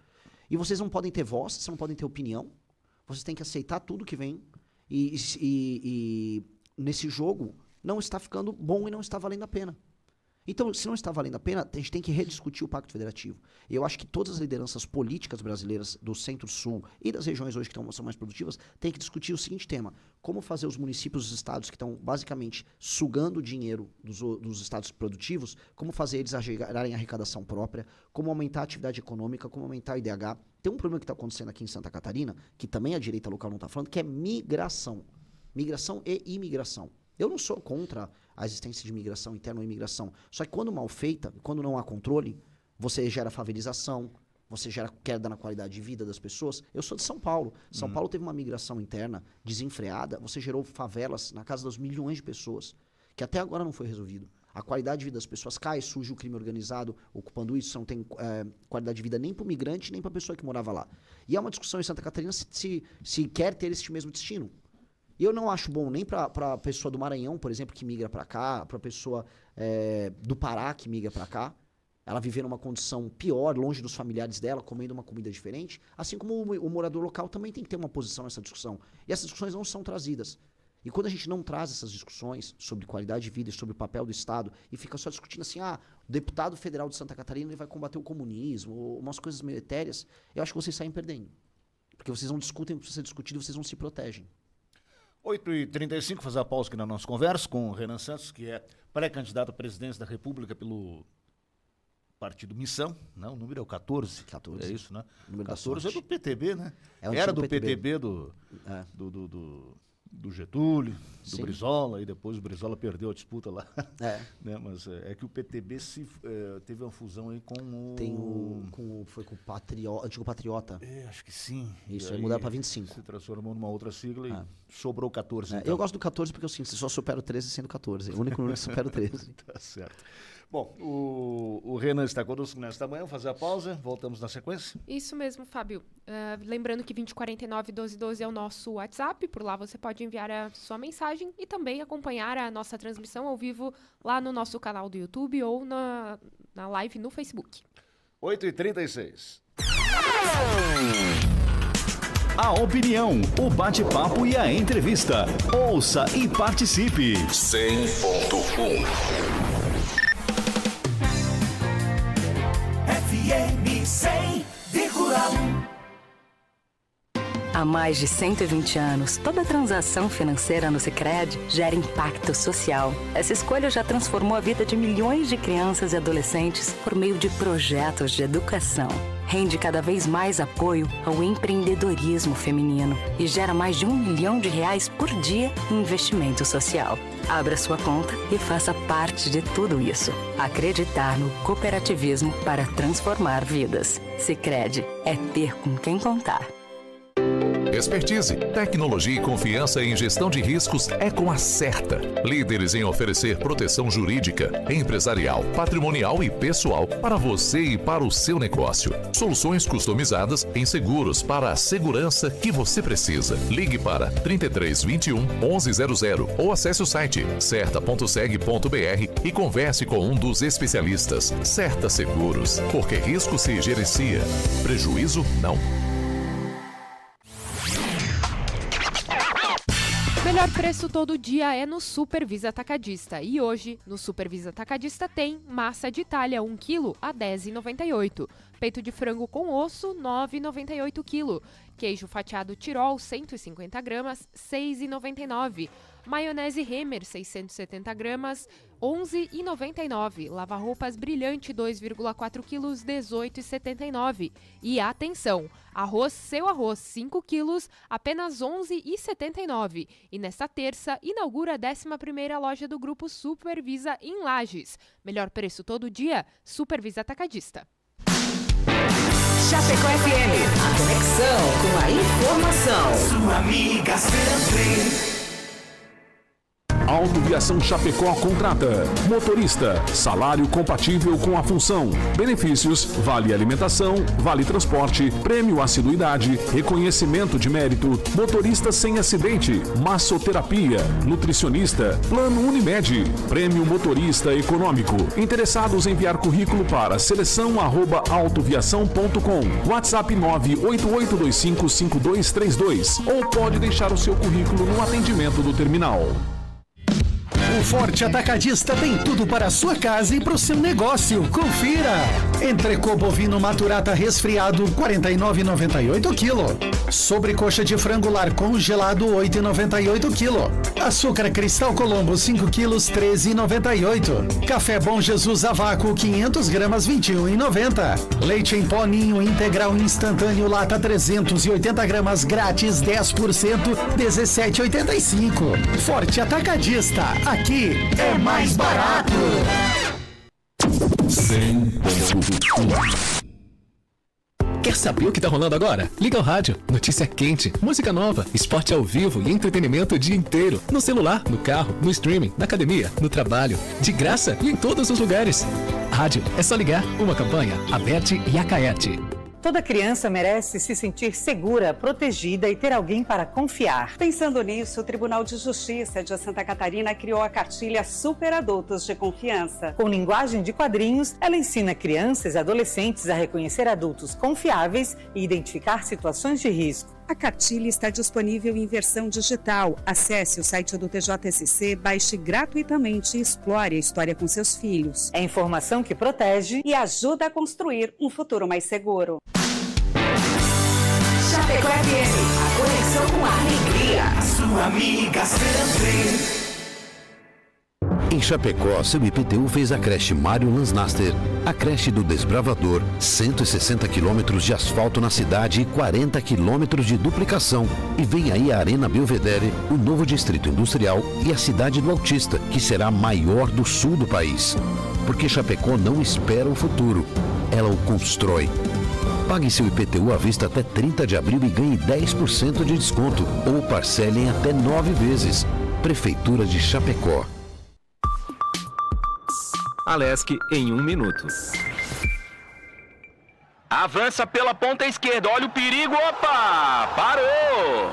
E vocês não podem ter voz, vocês não podem ter opinião. Vocês têm que aceitar tudo que vem. E nesse jogo, não está ficando bom e não está valendo a pena. Então, se não está valendo a pena, a gente tem que rediscutir o Pacto Federativo. E eu acho que todas as lideranças políticas brasileiras do Centro-Sul e das regiões hoje que são mais produtivas têm que discutir o seguinte tema: como fazer os municípios e os estados que estão basicamente sugando o dinheiro dos estados produtivos, como fazer eles gerarem arrecadação própria, como aumentar a atividade econômica, como aumentar o IDH. Tem um problema que está acontecendo aqui em Santa Catarina, que também a direita local não está falando, que é migração. Migração e imigração. Eu não sou contra a existência de migração interna ou imigração. Só que quando mal feita, quando não há controle, você gera favelização, você gera queda na qualidade de vida das pessoas. Eu sou de São Paulo. São Paulo teve uma migração interna desenfreada, você gerou favelas na casa das milhões de pessoas, que até agora não foi resolvido. A qualidade de vida das pessoas cai, surge o crime organizado ocupando isso, não tem qualidade de vida nem para o migrante, nem para a pessoa que morava lá. E é uma discussão em Santa Catarina se quer ter esse mesmo destino. E eu não acho bom nem para a pessoa do Maranhão, por exemplo, que migra para cá, para a pessoa do Pará que migra para cá, ela viver numa condição pior, longe dos familiares dela, comendo uma comida diferente, assim como o morador local também tem que ter uma posição nessa discussão. E essas discussões não são trazidas. E quando a gente não traz essas discussões sobre qualidade de vida e sobre o papel do Estado, e fica só discutindo assim, o deputado federal de Santa Catarina ele vai combater o comunismo, ou umas coisas meio etéreas, eu acho que vocês saem perdendo. Porque vocês não discutem o que precisa ser discutido, vocês não se protegem. 8h35, fazer a pausa aqui na nossa conversa com o Renan Santos, que é pré-candidato à presidência da República pelo partido Missão, né? O número é o 14. 14. É isso, né? O número da 14 é sorte. do PTB, né? É o Era antigo do PTB É. do Getúlio, do Sim. Brizola, e depois o Brizola perdeu a disputa lá. É. Né? Mas é que o PTB teve uma fusão aí com o... Foi com o Antigo Patriota. acho que sim. Isso, E aí mudaram pra 25. Se transformou numa outra sigla e sobrou 14. Então. Eu gosto do 14 porque eu sinto, só supero o 13 sendo 14. É o único número que supera o 13. Tá certo. Bom, o Renan está conosco nesta manhã, vamos fazer a pausa, voltamos na sequência. Isso mesmo, Fábio. Lembrando que 2049-1212 é o nosso WhatsApp, por lá você pode enviar a sua mensagem e também acompanhar a nossa transmissão ao vivo lá no nosso canal do YouTube ou na live no Facebook. 8h36. A opinião, o bate-papo e a entrevista. Ouça e participe. 100.1 FM 100,1. Há mais de 120 anos, toda transação financeira no Sicredi gera impacto social. Essa escolha já transformou a vida de milhões de crianças e adolescentes por meio de projetos de educação. Rende cada vez mais apoio ao empreendedorismo feminino e gera mais de R$1 milhão por dia em investimento social. Abra sua conta e faça parte de tudo isso. Acreditar no cooperativismo para transformar vidas. Sicredi é ter com quem contar. Expertise, tecnologia e confiança em gestão de riscos é com a Certa. Líderes em oferecer proteção jurídica, empresarial, patrimonial e pessoal para você e para o seu negócio. Soluções customizadas em seguros para a segurança que você precisa. Ligue para 3321 1100 ou acesse o site certa.seg.br e converse com um dos especialistas. Certa Seguros, porque risco se gerencia, prejuízo não. Melhor preço todo dia é no Supervisa Atacadista. E hoje, no Supervisa Atacadista tem massa de Itália 1 kg a R$ 10,98. Peito de frango com osso, R$ 9,98 kg. Queijo fatiado Tirol, 150 gramas, R$ 6,99. Maionese Hemmer, 670 gramas, R$ 11,99. Lava-roupas Brilhante, 2,4 quilos, R$ 18,79. E atenção, seu arroz, 5 quilos, apenas R$ 11,79. E nesta terça, inaugura a 11ª loja do Grupo Supervisa em Lages. Melhor preço todo dia, Supervisa Atacadista. Chapecó FM, a conexão com a informação. Sua amiga sempre. Autoviação Chapecó contrata motorista, salário compatível com a função, benefícios, vale alimentação, vale transporte, prêmio assiduidade, reconhecimento de mérito, motorista sem acidente, massoterapia, nutricionista, plano Unimed, prêmio motorista econômico. Interessados em enviar currículo para seleção@autoviação.com, WhatsApp 988255232 ou pode deixar o seu currículo no atendimento do terminal. O Forte Atacadista tem tudo para a sua casa e para o seu negócio. Confira! Entrecô bovino maturata resfriado, R$ 49,98 kg. Sobrecoxa de frango lar congelado, R$ 8,98 kg. Açúcar Cristal Colombo, 5 kg, R$ 13,98. Café Bom Jesus a vácuo, 500 gramas, R$ 21,90. Leite em pó Ninho integral instantâneo, lata 380 gramas, grátis, 10%, R$ 17,85. Forte Atacadista. Aqui é mais barato. 100.1. Quer saber o que tá rolando agora? Liga o rádio, notícia quente, música nova, esporte ao vivo e entretenimento o dia inteiro. No celular, no carro, no streaming, na academia, no trabalho, de graça e em todos os lugares. Rádio, é só ligar. Uma campanha, Aberte e Acaerte. Toda criança merece se sentir segura, protegida e ter alguém para confiar. Pensando nisso, o Tribunal de Justiça de Santa Catarina criou a cartilha Super Adultos de Confiança. Com linguagem de quadrinhos, ela ensina crianças e adolescentes a reconhecer adultos confiáveis e identificar situações de risco. A cartilha está disponível em versão digital. Acesse o site do TJSC, baixe gratuitamente e explore a história com seus filhos. É informação que protege e ajuda a construir um futuro mais seguro. Chapecó FM, a conexão com a alegria. Sua amiga sempre. Em Chapecó, seu IPTU fez a creche Mário Lansnaster, a creche do Desbravador, 160 quilômetros de asfalto na cidade e 40 quilômetros de duplicação. E vem aí a Arena Belvedere, o novo distrito industrial e a cidade do Autista, que será a maior do sul do país. Porque Chapecó não espera o futuro, ela o constrói. Pague seu IPTU à vista até 30 de abril e ganhe 10% de desconto, ou parcele em até 9 vezes. Prefeitura de Chapecó. Alesc em 1 minuto. Avança pela ponta esquerda, olha o perigo, opa! Parou!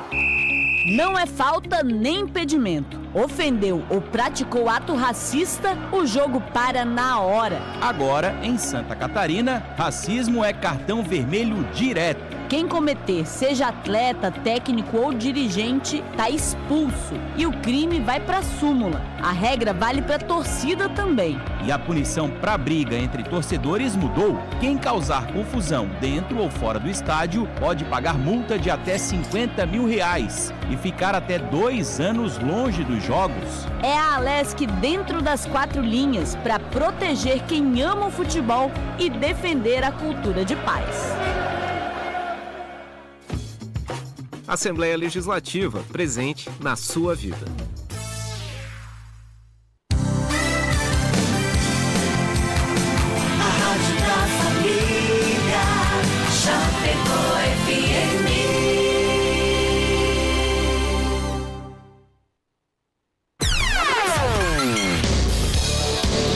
Não é falta nem impedimento. Ofendeu ou praticou ato racista, o jogo para na hora. Agora, em Santa Catarina, racismo é cartão vermelho direto. Quem cometer, seja atleta, técnico ou dirigente, tá expulso. E o crime vai pra súmula. A regra vale pra torcida também. E a punição pra briga entre torcedores mudou. Quem causar confusão dentro ou fora do estádio pode pagar multa de até R$50 mil e ficar até 2 anos longe dos jogos. É a Alesc dentro das 4 linhas pra proteger quem ama o futebol e defender a cultura de paz. Assembleia Legislativa, presente na sua vida. A Rádio da Família, Chapecó FM.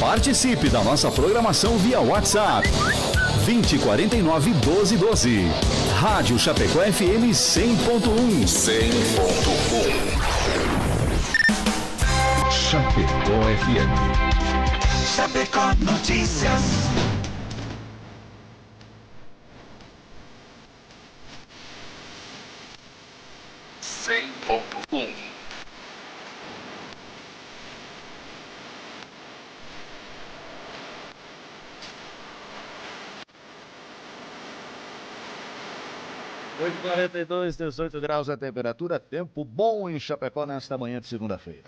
Participe da nossa programação via WhatsApp. 2049-1212. Rádio Chapecó FM 100.1. 100.1. Chapecó FM. Chapecó Notícias. Oito 42, 18 graus a temperatura, tempo bom em Chapecó nesta manhã de segunda-feira.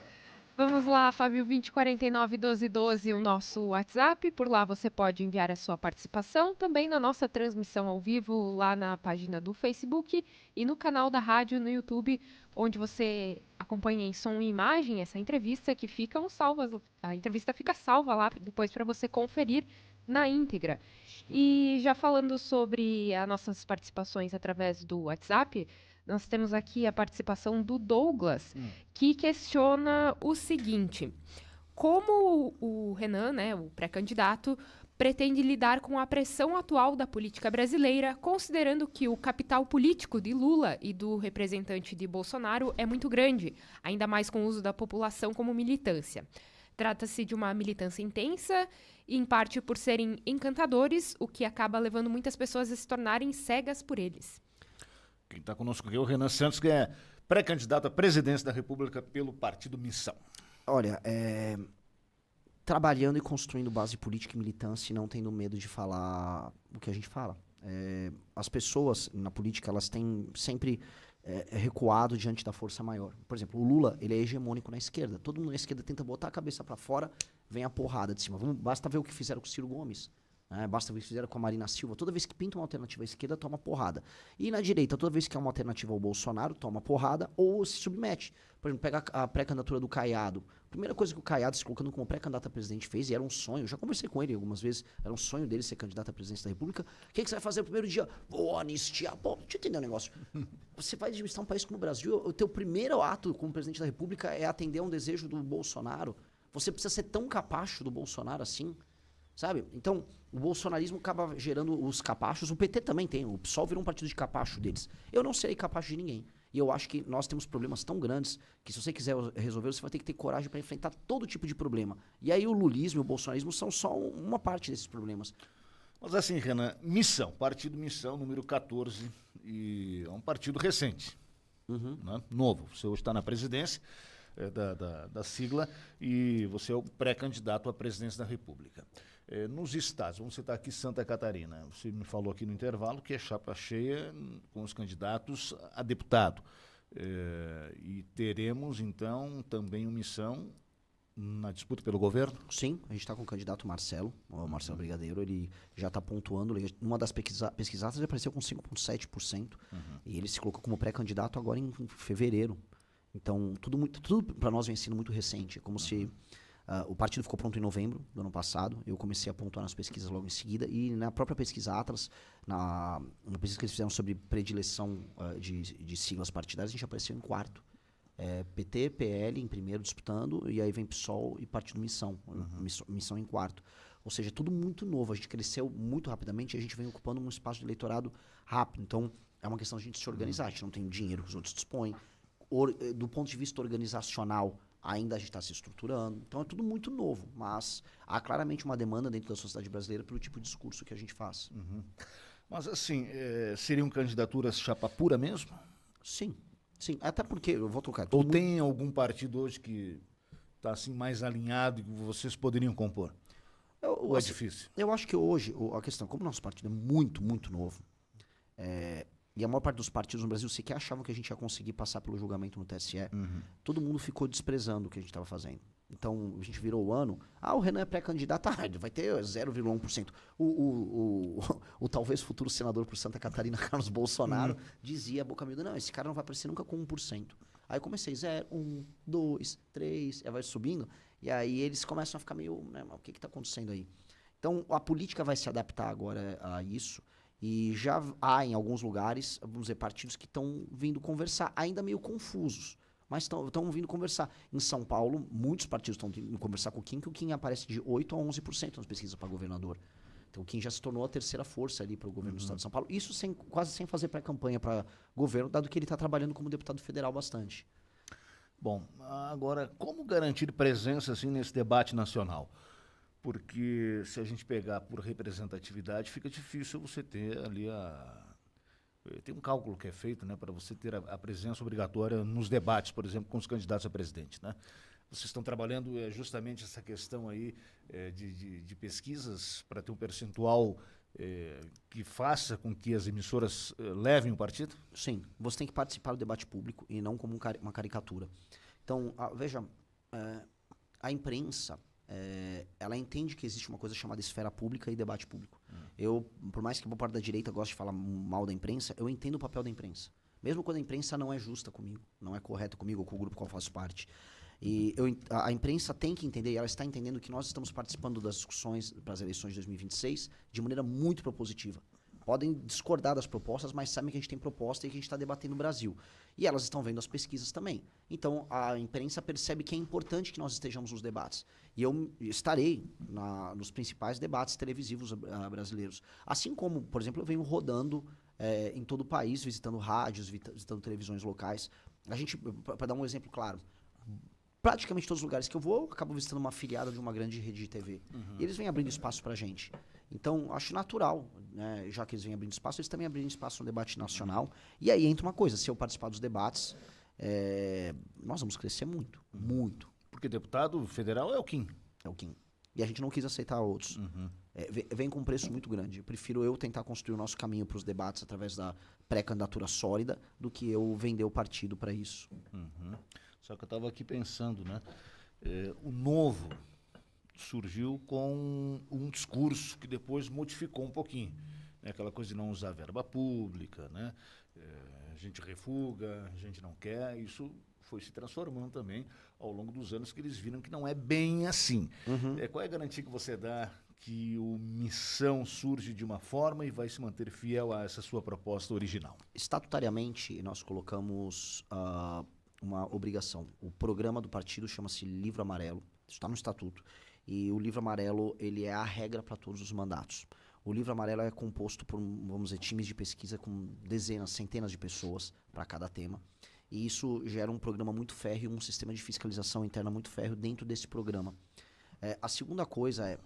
Vamos lá, Fábio, 2049-1212, o nosso WhatsApp. Por lá você pode enviar a sua participação. Também na nossa transmissão ao vivo, lá na página do Facebook e no canal da rádio no YouTube, onde você acompanha em som e imagem essa entrevista, que ficam salvas. A entrevista fica salva lá depois para você conferir na íntegra. E já falando sobre as nossas participações através do WhatsApp, nós temos aqui a participação do Douglas, que questiona o seguinte: como o Renan, né, o pré-candidato, pretende lidar com a pressão atual da política brasileira, considerando que o capital político de Lula e do representante de Bolsonaro é muito grande, ainda mais com o uso da população como militância. Trata-se de uma militância intensa, em parte por serem encantadores, o que acaba levando muitas pessoas a se tornarem cegas por eles. Quem está conosco aqui é o Renan Santos, que é pré-candidato à presidência da República pelo Partido Missão. Olha, trabalhando e construindo base política e militância e não tendo medo de falar o que a gente fala. As pessoas na política, elas têm sempre recuado diante da força maior. Por exemplo, o Lula, ele é hegemônico na esquerda. Todo mundo na esquerda tenta botar a cabeça para fora, vem a porrada de cima. Basta ver o que fizeram com o Ciro Gomes. Basta ver o que fizeram com a Marina Silva. Toda vez que pinta uma alternativa à esquerda, toma porrada. E na direita, toda vez que é uma alternativa ao Bolsonaro, toma porrada ou se submete. Por exemplo, pega a pré-candidatura do Caiado. A primeira coisa que o Caiado, se colocando como pré-candidato a presidente, fez, e era um sonho, eu já conversei com ele algumas vezes, era um sonho dele ser candidato à presidência da República. O que você vai fazer no primeiro dia? Vou anistiar. Pô, deixa eu entender um negócio. Você vai administrar um país como o Brasil, o teu primeiro ato como presidente da República é atender a um desejo do Bolsonaro. Você precisa ser tão capacho do Bolsonaro assim, sabe? Então, o bolsonarismo acaba gerando os capachos, o PT também tem, o PSOL virou um partido de capacho deles. Eu não serei capacho de ninguém. E eu acho que nós temos problemas tão grandes que se você quiser resolver, você vai ter que ter coragem para enfrentar todo tipo de problema. E aí o lulismo e o bolsonarismo são só uma parte desses problemas. Mas assim, Renan, Missão, Partido Missão, número 14, e é um partido recente, né? Novo. Você hoje está na presidência da sigla e você é o pré-candidato à presidência da República. Nos estados, vamos citar aqui Santa Catarina, você me falou aqui no intervalo que é chapa cheia com os candidatos a deputado. E teremos, então, também uma missão na disputa pelo governo? Sim, a gente está com o candidato Marcelo, o Marcelo Brigadeiro, ele já está pontuando, numa das pesquisadas ele apareceu com 5,7%, e ele se colocou como pré-candidato agora em fevereiro. Então, tudo para nós vem sendo muito recente, como se o partido ficou pronto em novembro do ano passado, eu comecei a pontuar nas pesquisas logo em seguida, e na própria pesquisa Atlas, na pesquisa que eles fizeram sobre predileção de siglas partidárias, a gente apareceu em quarto. PT, PL em primeiro disputando, e aí vem PSOL e Partido Missão, Missão em quarto. Ou seja, tudo muito novo, a gente cresceu muito rapidamente e a gente vem ocupando um espaço de eleitorado rápido. Então, é uma questão de a gente se organizar, a gente não tem o dinheiro que os outros dispõem. Do ponto de vista organizacional, ainda a gente está se estruturando. Então, é tudo muito novo, mas há claramente uma demanda dentro da sociedade brasileira pelo tipo de discurso que a gente faz. Mas, assim, seriam candidaturas chapa pura mesmo? Sim. Sim, até porque, eu vou trocar. Ou tem algum partido hoje que está assim, mais alinhado e que vocês poderiam compor? Ou é difícil? Eu acho que hoje, a questão, como o nosso partido é muito, muito novo, e a maior parte dos partidos no Brasil sequer achavam que a gente ia conseguir passar pelo julgamento no TSE, todo mundo ficou desprezando o que a gente estava fazendo. Então, a gente virou o ano, o Renan é pré-candidato, vai ter 0,1%. O talvez futuro senador por Santa Catarina, Carlos Bolsonaro, dizia a boca miúda, não, esse cara não vai aparecer nunca com 1%. Aí eu comecei 0, 1, 2, 3, aí vai subindo, e aí eles começam a ficar meio, né, mas o que está acontecendo aí? Então, a política vai se adaptar agora a isso, e já há em alguns lugares, vamos dizer, partidos que estão vindo conversar, ainda meio confusos. Mas estão vindo conversar. Em São Paulo, muitos partidos estão vindo conversar com o Kim, que o Kim aparece de 8% a 11% nas pesquisas para governador. Então o Kim já se tornou a terceira força ali para o governo do Estado de São Paulo. Isso quase sem fazer pré-campanha para governo, dado que ele está trabalhando como deputado federal bastante. Bom, agora, como garantir presença assim, nesse debate nacional? Porque se a gente pegar por representatividade, fica difícil você ter ali tem um cálculo que é feito, né, para você ter a presença obrigatória nos debates, por exemplo, com os candidatos a presidente, né? Vocês estão trabalhando justamente essa questão aí de pesquisas para ter um percentual que faça com que as emissoras levem o partido? Sim, você tem que participar do debate público e não como uma caricatura. Então, veja, a imprensa, ela entende que existe uma coisa chamada esfera pública e debate público. Eu, por mais que boa parte da direita goste de falar mal da imprensa, eu entendo o papel da imprensa. Mesmo quando a imprensa não é justa comigo, não é correta comigo ou com o grupo qual eu faço parte. E a imprensa tem que entender, e ela está entendendo que nós estamos participando das discussões para as eleições de 2026 de maneira muito propositiva. Podem discordar das propostas, mas sabem que a gente tem proposta e que a gente está debatendo no Brasil. E elas estão vendo as pesquisas também. Então, a imprensa percebe que é importante que nós estejamos nos debates. E eu estarei nos principais debates televisivos brasileiros. Assim como, por exemplo, eu venho rodando em todo o país, visitando rádios, visitando televisões locais. A gente, para dar um exemplo claro, praticamente todos os lugares que eu vou, eu acabo visitando uma afiliada de uma grande rede de TV. E eles vêm abrindo espaço para a gente. Então, acho natural, né, já que eles vêm abrindo espaço, eles também abrindo espaço no debate nacional. E aí entra uma coisa, se eu participar dos debates, nós vamos crescer muito, muito. Porque deputado federal é o Kim. É o Kim. E a gente não quis aceitar outros. Vem com um preço muito grande. Eu prefiro eu tentar construir o nosso caminho para os debates através da pré-candidatura sólida do que eu vender o partido para isso. Só que eu estava aqui pensando, né? O Novo surgiu com um discurso que depois modificou um pouquinho. Né? Aquela coisa de não usar verba pública, né? A gente refuga, a gente não quer. Isso foi se transformando também ao longo dos anos que eles viram que não é bem assim. Qual é a garantia que você dá que o Missão surge de uma forma e vai se manter fiel a essa sua proposta original? Estatutariamente, nós colocamos uma obrigação. O programa do partido chama-se Livro Amarelo, isso está no estatuto. E o Livro Amarelo, ele é a regra para todos os mandatos. O Livro Amarelo é composto por, vamos dizer, times de pesquisa com dezenas, centenas de pessoas para cada tema. E isso gera um programa muito férreo, um sistema de fiscalização interna muito férreo dentro desse programa. A segunda coisa é,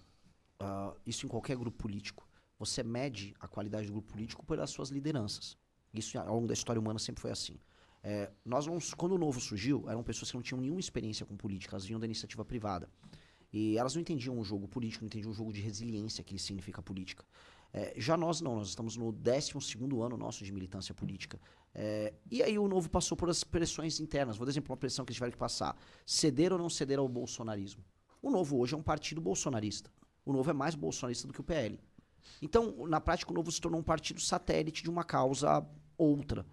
isso em qualquer grupo político, você mede a qualidade do grupo político pelas suas lideranças. Isso ao longo da história humana sempre foi assim. Quando o Novo surgiu, eram pessoas que não tinham nenhuma experiência com política, elas vinham da iniciativa privada. E elas não entendiam o jogo político, não entendiam o jogo de resiliência que significa política. Já nós não, nós estamos no 12º ano nosso de militância política. E aí o Novo passou por as pressões internas. Vou dar exemplo, uma pressão que eles tiveram que passar. Ceder ou não ceder ao bolsonarismo? O Novo hoje é um partido bolsonarista. O Novo é mais bolsonarista do que o PL. Então, na prática, o Novo se tornou um partido satélite de uma causa outra.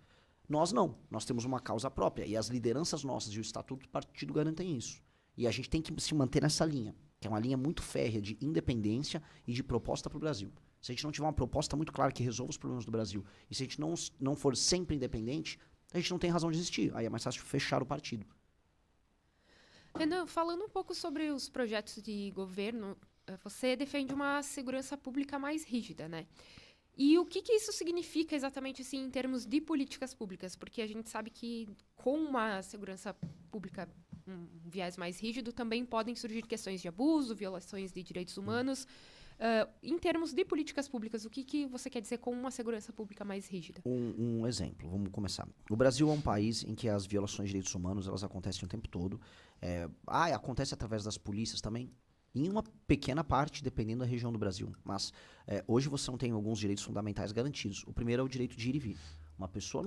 Nós não. Nós temos uma causa própria. E as lideranças nossas e o estatuto do partido garantem isso. E a gente tem que se manter nessa linha, que é uma linha muito férrea de independência e de proposta para o Brasil. Se a gente não tiver uma proposta muito clara que resolva os problemas do Brasil, e se a gente não for sempre independente, a gente não tem razão de existir. Aí é mais fácil fechar o partido. Renan, falando um pouco sobre os projetos de governo, você defende uma segurança pública mais rígida, né? E o que isso significa exatamente assim, em termos de políticas públicas? Porque a gente sabe que com uma segurança pública, um viés mais rígido, também podem surgir questões de abuso, violações de direitos humanos. Em termos de políticas públicas, o que você quer dizer com uma segurança pública mais rígida? Um exemplo, vamos começar. O Brasil é um país em que as violações de direitos humanos elas acontecem o tempo todo. Acontece através das polícias também? Em uma pequena parte, dependendo da região do Brasil. Mas hoje você não tem alguns direitos fundamentais garantidos. O primeiro é o direito de ir e vir. Uma pessoa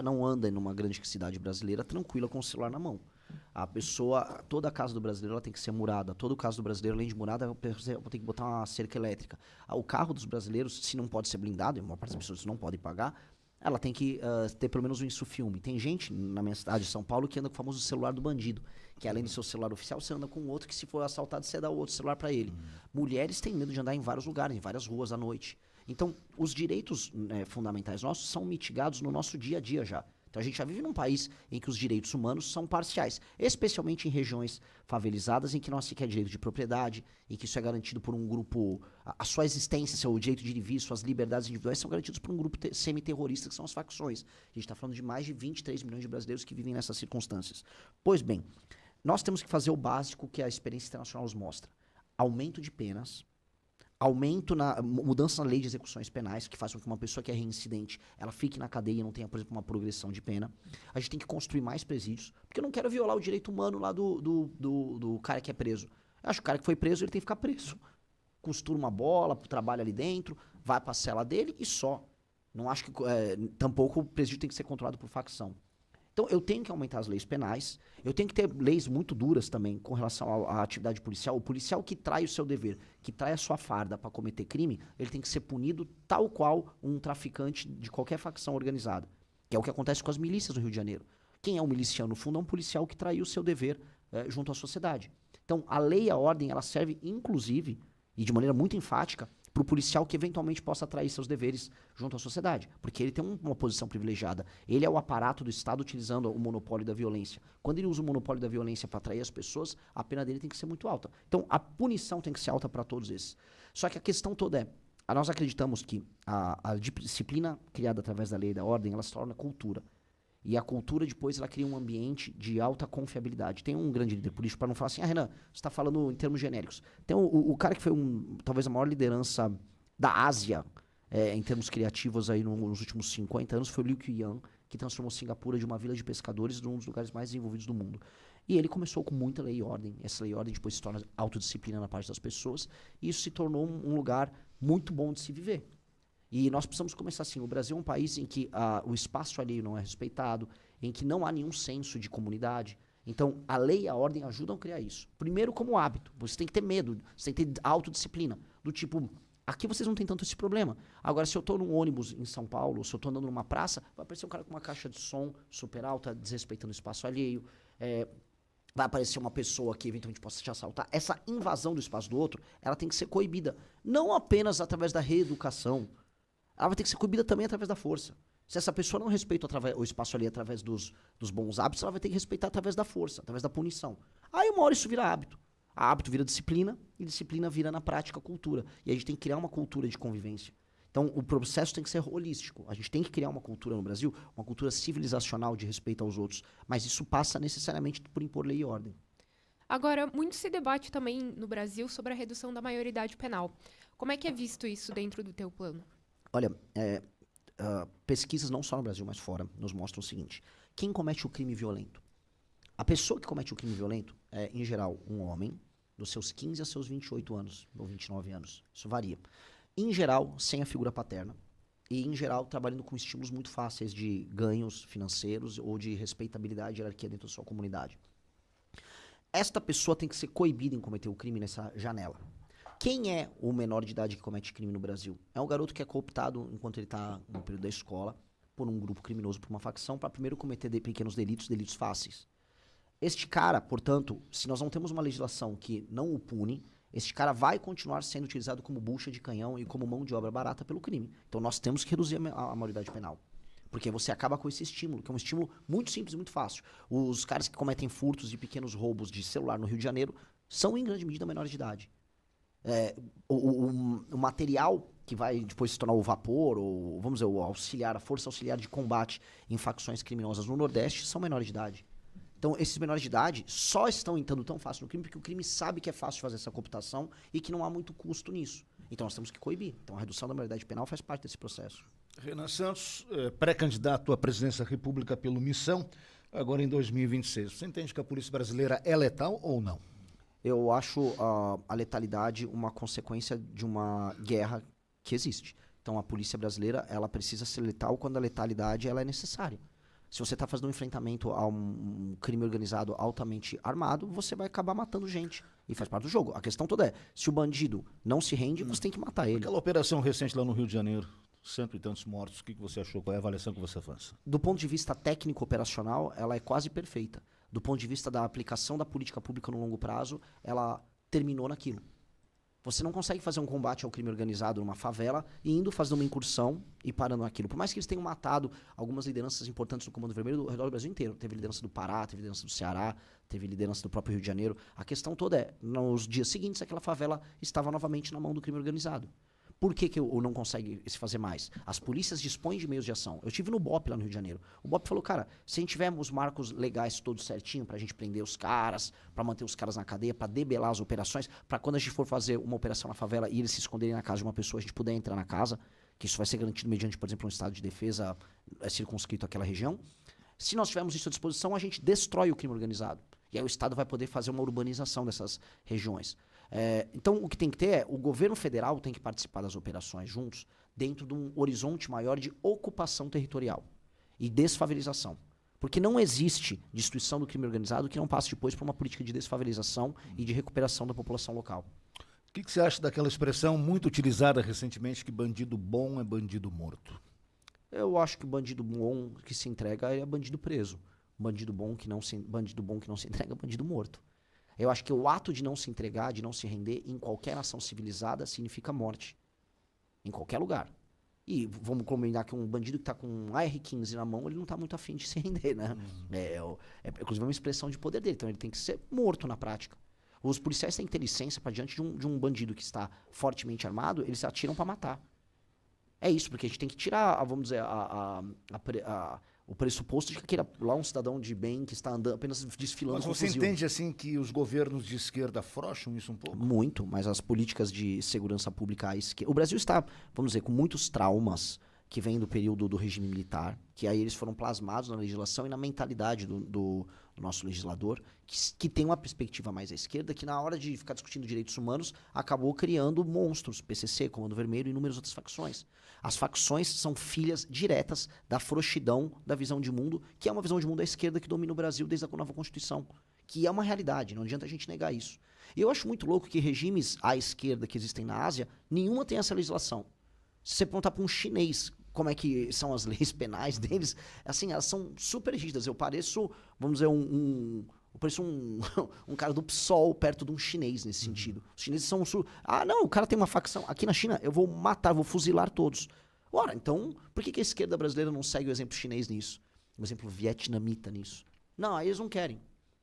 não anda em uma grande cidade brasileira tranquila com o celular na mão. Toda a casa do brasileiro ela tem que ser murada. Todo caso do brasileiro, além de murada, eu tenho que botar uma cerca elétrica. O carro dos brasileiros, se não pode ser blindado, e a maior parte das pessoas não pode pagar, ela tem que ter pelo menos um insufilme. Tem gente na minha cidade de São Paulo que anda com o famoso celular do bandido, que além do seu celular oficial, você anda com outro que se for assaltado, você dá o outro celular para ele. Mulheres têm medo de andar em vários lugares, em várias ruas à noite. Então, os direitos fundamentais nossos são mitigados no nosso dia a dia já. Então a gente já vive num país em que os direitos humanos são parciais, especialmente em regiões favelizadas em que não se quer direito de propriedade, em que isso é garantido por um grupo, a sua existência, seu direito de ir e vir, suas liberdades individuais são garantidos por um grupo semi-terrorista que são as facções. A gente está falando de mais de 23 milhões de brasileiros que vivem nessas circunstâncias. Pois bem, nós temos que fazer o básico que a experiência internacional nos mostra. Aumento de penas, mudança na lei de execuções penais, que faz com que uma pessoa que é reincidente, ela fique na cadeia e não tenha, por exemplo, uma progressão de pena. A gente tem que construir mais presídios, porque eu não quero violar o direito humano lá do cara que é preso. Eu acho que o cara que foi preso, ele tem que ficar preso. Costura uma bola, trabalha ali dentro, vai pra cela dele e só. Não acho que, tampouco o presídio tem que ser controlado por facção. Então, eu tenho que aumentar as leis penais, eu tenho que ter leis muito duras também com relação à atividade policial. O policial que trai o seu dever, que trai a sua farda para cometer crime, ele tem que ser punido tal qual um traficante de qualquer facção organizada, que é o que acontece com as milícias no Rio de Janeiro. Quem é um miliciano, no fundo, é um policial que traiu o seu dever junto à sociedade. Então, a lei e a ordem, ela serve, inclusive, e de maneira muito enfática, para o policial que eventualmente possa trair seus deveres junto à sociedade. Porque ele tem uma posição privilegiada. Ele é o aparato do Estado utilizando o monopólio da violência. Quando ele usa o monopólio da violência para atrair as pessoas, a pena dele tem que ser muito alta. Então, a punição tem que ser alta para todos esses. Só que a questão toda é, nós acreditamos que a disciplina criada através da lei e da ordem, ela se torna cultura. E a cultura, depois, ela cria um ambiente de alta confiabilidade. Tem um grande líder político, para não falar assim, Renan, você está falando em termos genéricos. Tem o cara que foi talvez a maior liderança da Ásia, em termos criativos, aí nos últimos 50 anos, foi o Liu Qian, que transformou Singapura de uma vila de pescadores num dos lugares mais desenvolvidos do mundo. E ele começou com muita lei e ordem. Essa lei e ordem depois se torna autodisciplina na parte das pessoas. E isso se tornou um lugar muito bom de se viver. E nós precisamos começar assim. O Brasil é um país em que o espaço alheio não é respeitado, em que não há nenhum senso de comunidade. Então, a lei e a ordem ajudam a criar isso. Primeiro, como hábito. Você tem que ter medo, você tem que ter autodisciplina. Do tipo, aqui vocês não têm tanto esse problema. Agora, se eu estou num ônibus em São Paulo, ou se eu estou andando numa praça, vai aparecer um cara com uma caixa de som super alta, desrespeitando o espaço alheio. Vai aparecer uma pessoa que eventualmente possa te assaltar. Essa invasão do espaço do outro, ela tem que ser coibida. Não apenas através da reeducação. Ela vai ter que ser coibida também através da força. Se essa pessoa não respeita o espaço ali através dos bons hábitos, ela vai ter que respeitar através da força, através da punição. Aí uma hora isso vira hábito. Hábito vira disciplina, e disciplina vira na prática cultura. E a gente tem que criar uma cultura de convivência. Então o processo tem que ser holístico. A gente tem que criar uma cultura no Brasil, uma cultura civilizacional de respeito aos outros. Mas isso passa necessariamente por impor lei e ordem. Agora, muito se debate também no Brasil sobre a redução da maioridade penal. Como é que é visto isso dentro do teu plano? Olha, pesquisas não só no Brasil, mas fora, nos mostram o seguinte. Quem comete o crime violento? A pessoa que comete o crime violento é, em geral, um homem dos seus 15 a seus 28 anos, ou 29 anos. Isso varia. em geral, sem a figura paterna. E, em geral, trabalhando com estímulos muito fáceis de ganhos financeiros ou de respeitabilidade e hierarquia dentro da sua comunidade. Esta pessoa tem que ser coibida em cometer o crime nessa janela. Quem é o menor de idade que comete crime no Brasil? É um garoto que é cooptado enquanto ele está no período da escola por um grupo criminoso, por uma facção, para primeiro cometer pequenos delitos fáceis. Este cara, portanto, se nós não temos uma legislação que não o pune, este cara vai continuar sendo utilizado como bucha de canhão e como mão de obra barata pelo crime. Então nós temos que reduzir a maioridade penal. Porque você acaba com esse estímulo, que é um estímulo muito simples e muito fácil. Os caras que cometem furtos e pequenos roubos de celular no Rio de Janeiro são, em grande medida, menores de idade. O material que vai depois se tornar o vapor, ou vamos dizer, a força auxiliar de combate em facções criminosas no Nordeste são menores de idade. Então, esses menores de idade só estão entrando tão fácil no crime porque o crime sabe que é fácil fazer essa cooptação e que não há muito custo nisso. Então, nós temos que coibir. Então, a redução da maioridade penal faz parte desse processo. Renan Santos, pré-candidato à presidência da República pelo Missão, agora em 2026. Você entende que a polícia brasileira é letal ou não? Eu acho a letalidade uma consequência de uma guerra que existe. Então, a polícia brasileira, ela precisa ser letal quando a letalidade ela é necessária. Se você está fazendo um enfrentamento a um crime organizado altamente armado, você vai acabar matando gente. E faz parte do jogo. A questão toda é, se o bandido não se rende, você tem que matar ele. Aquela operação recente lá no Rio de Janeiro, 100 e tantos mortos, o que você achou? Qual é a avaliação que você faz? Do ponto de vista técnico-operacional, ela é quase perfeita. Do ponto de vista da aplicação da política pública no longo prazo, ela terminou naquilo. Você não consegue fazer um combate ao crime organizado numa favela e indo fazer uma incursão e parando naquilo. Por mais que eles tenham matado algumas lideranças importantes do Comando Vermelho ao redor do Brasil inteiro. Teve liderança do Pará, teve liderança do Ceará, teve liderança do próprio Rio de Janeiro. A questão toda é, nos dias seguintes, aquela favela estava novamente na mão do crime organizado. Por que não consegue se fazer mais? As polícias dispõem de meios de ação. Eu estive no BOP lá no Rio de Janeiro. O BOP falou, cara, se a gente tiver os marcos legais todos certinho, pra gente prender os caras, pra manter os caras na cadeia, pra debelar as operações, pra quando a gente for fazer uma operação na favela e eles se esconderem na casa de uma pessoa, a gente puder entrar na casa, que isso vai ser garantido mediante, por exemplo, um estado de defesa circunscrito àquela região. Se nós tivermos isso à disposição, a gente destrói o crime organizado. E aí o Estado vai poder fazer uma urbanização dessas regiões. Então, o que tem que ter é, o governo federal tem que participar das operações juntos, dentro de um horizonte maior de ocupação territorial e desfavelização. Porque não existe destruição do crime organizado que não passe depois por uma política de desfavelização e de recuperação da população local. O que você acha daquela expressão muito utilizada recentemente, que bandido bom é bandido morto? Eu acho que o bandido bom que se entrega é bandido preso. Bandido bom que não se entrega é bandido morto. Eu acho que o ato de não se entregar, de não se render, em qualquer nação civilizada, significa morte. Em qualquer lugar. E vamos combinar que um bandido que está com um AR-15 na mão, ele não está muito afim de se render, né? Inclusive, é uma expressão de poder dele. Então, ele tem que ser morto na prática. Os policiais têm que ter licença para diante de um bandido que está fortemente armado, eles atiram para matar. É isso, porque a gente tem que tirar, vamos dizer, o pressuposto de que aquele lá um cidadão de bem que está andando, apenas desfilando com Mas fuzil. você entende assim que os governos de esquerda afrouxam isso um pouco? Muito, mas as políticas de segurança pública à esquerda... O Brasil está, vamos dizer, com muitos traumas que vêm do período do regime militar, que aí eles foram plasmados na legislação e na mentalidade do nosso legislador, que tem uma perspectiva mais à esquerda, que na hora de ficar discutindo direitos humanos, acabou criando monstros, PCC, Comando Vermelho e inúmeras outras facções. As facções são filhas diretas da frouxidão da visão de mundo, que é uma visão de mundo à esquerda que domina o Brasil desde a nova Constituição, que é uma realidade, não adianta a gente negar isso. E eu acho muito louco que regimes à esquerda que existem na Ásia, nenhuma tem essa legislação. Se você perguntar para um chinês como é que são as leis penais deles, assim, elas são super rígidas. Eu pareço, vamos dizer, eu pareço um cara do PSOL perto de um chinês nesse sentido. Os chineses são... não, o cara tem uma facção. Aqui na China, eu vou matar, vou fuzilar todos. Ora, então, por que a esquerda brasileira não segue o exemplo chinês nisso? O exemplo vietnamita nisso? Não, aí eles não querem.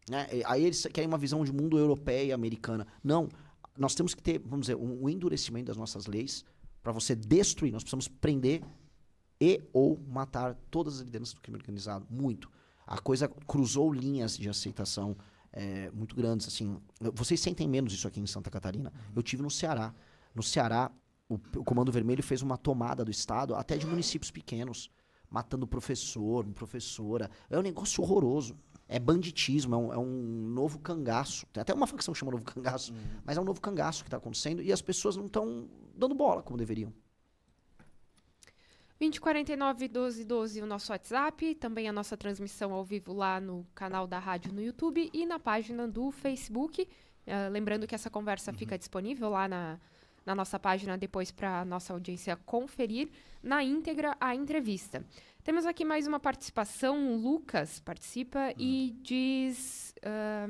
Né? Aí eles querem uma visão de mundo europeia e americana. Não, nós temos que ter, vamos dizer, um endurecimento das nossas leis para você destruir. Nós precisamos prender e ou matar todas as lideranças do crime organizado. Muito. A coisa cruzou linhas de aceitação muito grandes. Assim, vocês sentem menos isso aqui em Santa Catarina. Eu tive no Ceará. No Ceará, o Comando Vermelho fez uma tomada do Estado, até de municípios pequenos, matando professor, professora. É um negócio horroroso. É banditismo, é um novo cangaço. Tem até uma facção que chama Novo Cangaço, mas é um novo cangaço que está acontecendo e as pessoas não estão dando bola como deveriam. 2049-1212, o nosso WhatsApp, também a nossa transmissão ao vivo lá no canal da rádio no YouTube e na página do Facebook. Lembrando que essa conversa fica disponível lá na nossa página depois para a nossa audiência conferir na íntegra a entrevista. Temos aqui mais uma participação. O Lucas participa e diz... A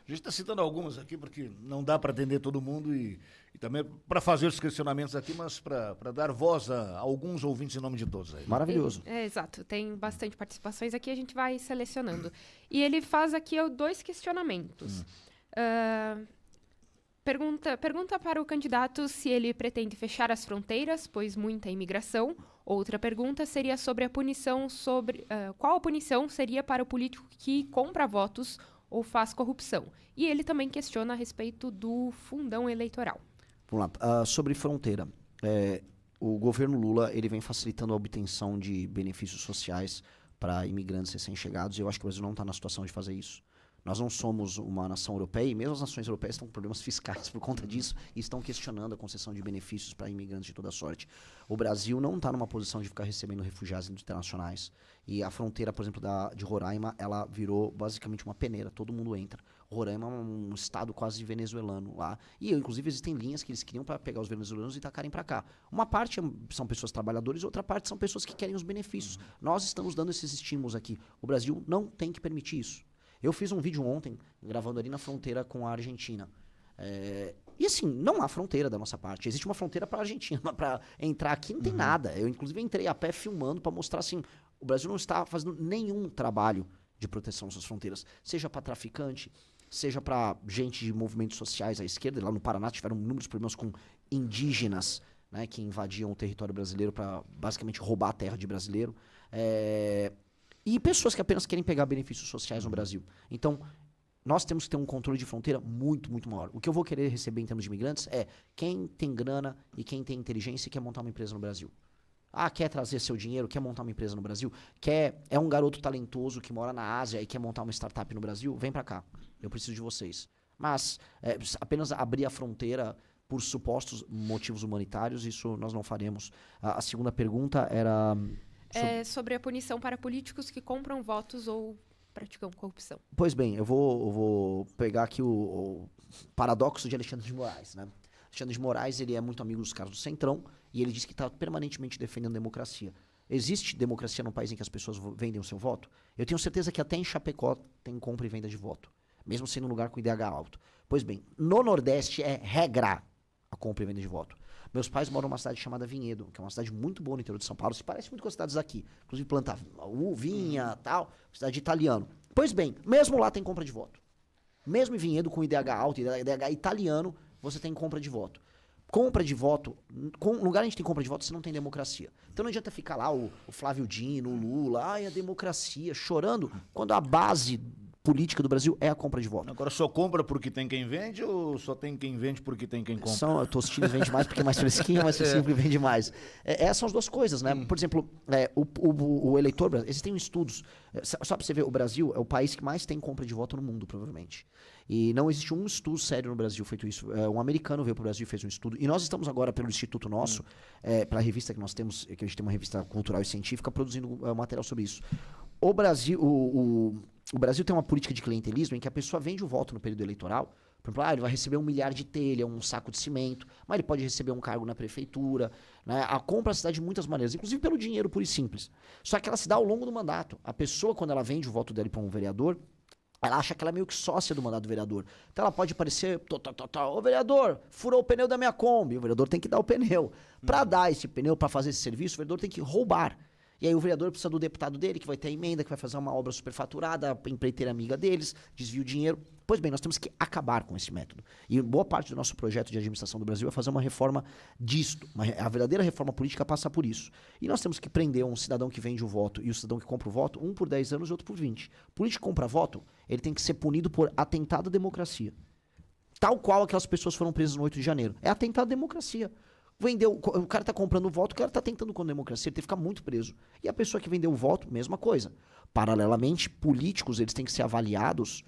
gente está citando algumas aqui porque não dá para atender todo mundo e também para fazer os questionamentos aqui, mas para dar voz a alguns ouvintes em nome de todos. Aí. Maravilhoso. Exato, tem bastante participações aqui, a gente vai selecionando. E ele faz aqui 2 questionamentos. Pergunta para o candidato se ele pretende fechar as fronteiras, pois muita imigração. Outra pergunta seria sobre a punição, qual a punição seria para o político que compra votos ou faz corrupção. E ele também questiona a respeito do fundão eleitoral. Vamos lá. Sobre fronteira. O governo Lula ele vem facilitando a obtenção de benefícios sociais para imigrantes recém-chegados e eu acho que o Brasil não está na situação de fazer isso. Nós não somos uma nação europeia e mesmo as nações europeias estão com problemas fiscais por conta disso e estão questionando a concessão de benefícios para imigrantes de toda sorte. O Brasil não está numa posição de ficar recebendo refugiados internacionais e a fronteira, por exemplo, de Roraima, ela virou basicamente uma peneira, todo mundo entra. Roraima é um estado quase venezuelano lá e inclusive existem linhas que eles queriam para pegar os venezuelanos e tacarem para cá. Uma parte são pessoas trabalhadoras, outra parte são pessoas que querem os benefícios. Nós estamos dando esses estímulos aqui. O Brasil não tem que permitir isso. Eu fiz um vídeo ontem, gravando ali na fronteira com a Argentina. E assim, não há fronteira da nossa parte. Existe uma fronteira para a Argentina, mas para entrar aqui não tem nada. Eu, inclusive, entrei a pé filmando para mostrar assim, o Brasil não está fazendo nenhum trabalho de proteção das suas fronteiras. Seja para traficante, seja para gente de movimentos sociais à esquerda. Lá no Paraná tiveram inúmeros problemas com indígenas, né, que invadiam o território brasileiro para basicamente roubar a terra de brasileiro. E pessoas que apenas querem pegar benefícios sociais no Brasil. Então, nós temos que ter um controle de fronteira muito, muito maior. O que eu vou querer receber em termos de imigrantes é quem tem grana e quem tem inteligência e quer montar uma empresa no Brasil. Quer trazer seu dinheiro, quer montar uma empresa no Brasil? É um garoto talentoso que mora na Ásia e quer montar uma startup no Brasil? Vem pra cá. Eu preciso de vocês. Mas apenas abrir a fronteira por supostos motivos humanitários, isso nós não faremos. A segunda pergunta era... sobre a punição para políticos que compram votos ou praticam corrupção. Pois bem, eu vou pegar aqui o paradoxo de Alexandre de Moraes, né? Alexandre de Moraes, ele é muito amigo dos caras do Centrão e ele diz que está permanentemente defendendo a democracia. Existe democracia num país em que as pessoas vendem o seu voto? Eu tenho certeza que até em Chapecó tem compra e venda de voto, mesmo sendo um lugar com IDH alto. Pois bem, no Nordeste é regra a compra e venda de voto. Meus pais moram numa cidade chamada Vinhedo, que é uma cidade muito boa no interior de São Paulo, se parece muito com as cidades aqui. Inclusive planta vinha, tal, cidade de italiano. Pois bem, mesmo lá tem compra de voto. Mesmo em Vinhedo com IDH alto, IDH italiano, você tem compra de voto. Compra de voto, no lugar onde a gente tem compra de voto, você não tem democracia. Então não adianta ficar lá o Flávio Dino, o Lula, a democracia, chorando, quando a base política do Brasil é a compra de voto. Agora só compra porque tem quem vende ou só tem quem vende porque tem quem compra? Tostines vende mais porque é mais fresquinho, mais fresquinho porque vende mais. Essas são as duas coisas, né? Por exemplo, o eleitor, existem estudos, só pra você ver, o Brasil é o país que mais tem compra de voto no mundo, provavelmente. E não existe um estudo sério no Brasil feito isso. Um americano veio pro Brasil e fez um estudo. E nós estamos agora, pelo Instituto nosso, pela revista que nós temos, que a gente tem uma revista cultural e científica, produzindo material sobre isso. O Brasil tem uma política de clientelismo em que a pessoa vende o voto no período eleitoral. Por exemplo, ele vai receber 1 milhar de telha, um saco de cimento, mas ele pode receber um cargo na prefeitura. Né? A compra se dá de muitas maneiras, inclusive pelo dinheiro puro e simples. Só que ela se dá ao longo do mandato. A pessoa, quando ela vende o voto dele para um vereador, ela acha que ela é meio que sócia do mandato do vereador. Então ela pode parecer, ô vereador, furou o pneu da minha Kombi. O vereador tem que dar o pneu. Para dar esse pneu, para fazer esse serviço, o vereador tem que roubar. E aí o vereador precisa do deputado dele, que vai ter a emenda, que vai fazer uma obra superfaturada, a empreiteira amiga deles, desvia o dinheiro. Pois bem, nós temos que acabar com esse método. E boa parte do nosso projeto de administração do Brasil é fazer uma reforma disto. A verdadeira reforma política passa por isso. E nós temos que prender um cidadão que vende o voto e o cidadão que compra o voto, um por 10 anos e outro por 20. O político que compra voto, ele tem que ser punido por atentado à democracia. Tal qual aquelas pessoas foram presas no 8 de janeiro. É atentado à democracia. O cara tá comprando o voto, o cara tá tentando com a democracia, ele tem que ficar muito preso. E a pessoa que vendeu o voto, mesma coisa. Paralelamente, políticos, eles têm que ser avaliados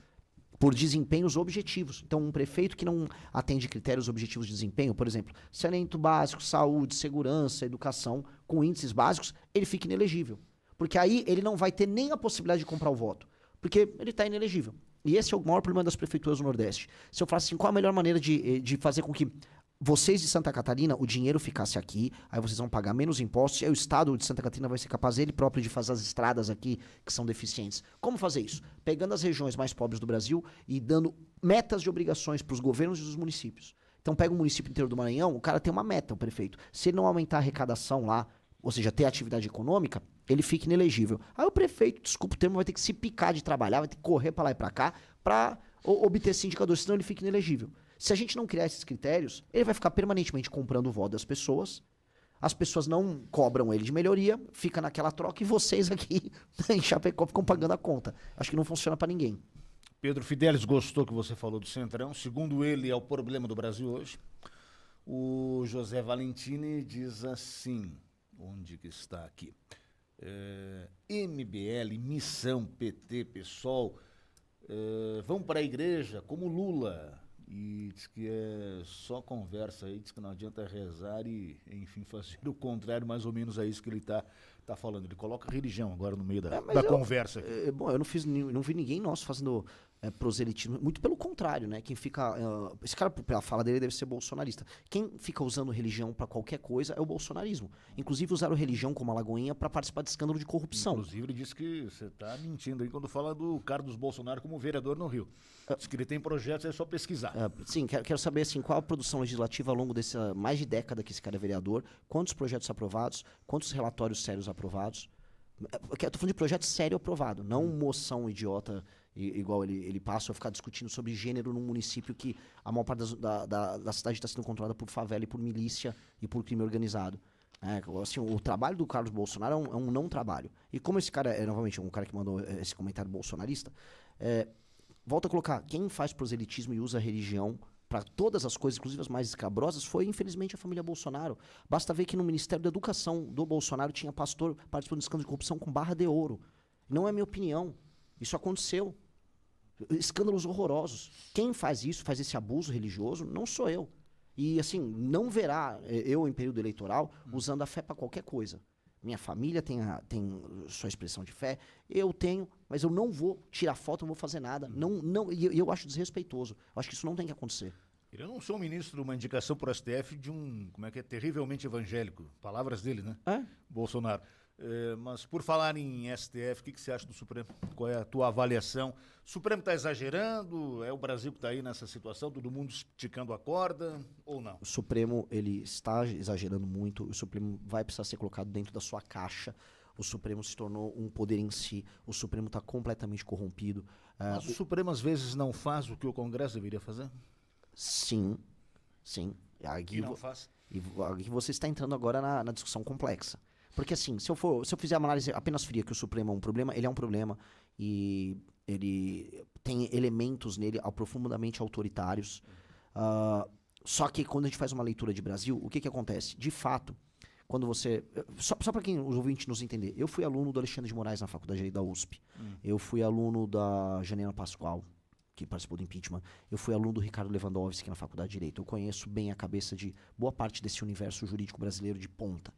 por desempenhos objetivos. Então, um prefeito que não atende critérios objetivos de desempenho, por exemplo, saneamento básico, saúde, segurança, educação, com índices básicos, ele fica inelegível. Porque aí ele não vai ter nem a possibilidade de comprar o voto, porque ele está inelegível. E esse é o maior problema das prefeituras do Nordeste. Se eu falar assim, qual a melhor maneira de fazer com que vocês de Santa Catarina, o dinheiro ficasse aqui, aí vocês vão pagar menos impostos, e aí o Estado de Santa Catarina vai ser capaz ele próprio de fazer as estradas aqui que são deficientes. Como fazer isso? Pegando as regiões mais pobres do Brasil e dando metas de obrigações para os governos e os municípios. Então pega o município inteiro do Maranhão, o cara tem uma meta, o prefeito. Se ele não aumentar a arrecadação lá, ou seja, ter atividade econômica, ele fica inelegível. Aí o prefeito, desculpa o termo, vai ter que se picar de trabalhar, vai ter que correr para lá e para cá para obter esse indicador, senão ele fica inelegível. Se a gente não criar esses critérios, ele vai ficar permanentemente comprando o voto das pessoas, as pessoas não cobram ele de melhoria, fica naquela troca e vocês aqui em Chapecó ficam pagando a conta. Acho que não funciona para ninguém. Pedro Fidelis gostou que você falou do Centrão. Segundo ele, é o problema do Brasil hoje. O José Valentini diz assim, onde que está aqui? MBL, Missão, PT, PSOL, vão para a igreja como Lula. E diz que é só conversa aí, diz que não adianta rezar e, enfim, fazer o contrário, mais ou menos é isso que ele tá falando. Ele coloca religião agora no meio da conversa aqui. Bom, eu não vi ninguém nosso fazendo proselitismo, muito pelo contrário, né? Quem fica... esse cara, pela fala dele, deve ser bolsonarista. Quem fica usando religião pra qualquer coisa é o bolsonarismo. Inclusive usaram religião como a Lagoinha pra participar de escândalo de corrupção. Inclusive ele disse que você tá mentindo aí quando fala do Carlos Bolsonaro como vereador no Rio. Diz que ele tem projetos, é só pesquisar. Sim, quero saber assim, qual a produção legislativa ao longo dessa mais de década que esse cara é vereador, quantos projetos aprovados, quantos relatórios sérios aprovados. Eu tô falando de projeto sério aprovado, não moção idiota igual ele passa, ou ficar discutindo sobre gênero num município que a maior parte da cidade está sendo controlada por favela e por milícia e por crime organizado. Assim, o trabalho do Carlos Bolsonaro é um não trabalho. E como esse cara é, novamente, um cara que mandou esse comentário bolsonarista, volta a colocar, quem faz proselitismo e usa religião para todas as coisas, inclusive as mais escabrosas, foi, infelizmente, a família Bolsonaro. Basta ver que no Ministério da Educação do Bolsonaro tinha pastor participando de escândalo de corrupção com barra de ouro. Não é minha opinião. Isso aconteceu. Escândalos horrorosos. Quem faz isso, faz esse abuso religioso, não sou eu. E, assim, não verá eu, em período eleitoral, usando a fé para qualquer coisa. Minha família tem sua expressão de fé, eu tenho, mas eu não vou tirar foto, não vou fazer nada. E eu acho desrespeitoso. Eu acho que isso não tem que acontecer. Ele não sou um ministro, uma indicação para o STF de um, terrivelmente evangélico. Palavras dele, né? Bolsonaro. Mas por falar em STF, o que você acha do Supremo? Qual é a tua avaliação? O Supremo está exagerando? É o Brasil que está aí nessa situação? Todo mundo esticando a corda ou não? O Supremo, ele está exagerando muito. O Supremo vai precisar ser colocado dentro da sua caixa. O Supremo se tornou um poder em si. O Supremo está completamente corrompido. Mas o Supremo às vezes não faz o que o Congresso deveria fazer? Sim. E não faz? E aqui você está entrando agora na discussão complexa. Porque assim, se eu fizer uma análise apenas fria que o Supremo é um problema, ele é um problema e ele tem elementos nele profundamente autoritários. Só que quando a gente faz uma leitura de Brasil, o que acontece? De fato, quando você... Só para quem os ouvintes nos entender, eu fui aluno do Alexandre de Moraes na Faculdade de Direito da USP. Eu fui aluno da Janina Pascoal, que participou do impeachment. Eu fui aluno do Ricardo Lewandowski na Faculdade de Direito. Eu conheço bem a cabeça de boa parte desse universo jurídico brasileiro de ponta.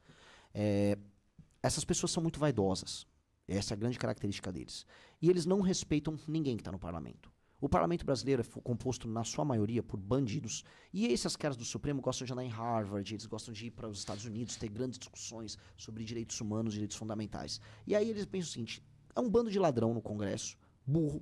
Essas pessoas são muito vaidosas. Essa é a grande característica deles. E eles não respeitam ninguém que está no parlamento. O parlamento brasileiro é composto, na sua maioria, por bandidos. E esses caras do Supremo gostam de andar em Harvard, eles gostam de ir para os Estados Unidos, ter grandes discussões sobre direitos humanos, direitos fundamentais. E aí eles pensam o seguinte, é um bando de ladrão no Congresso, burro,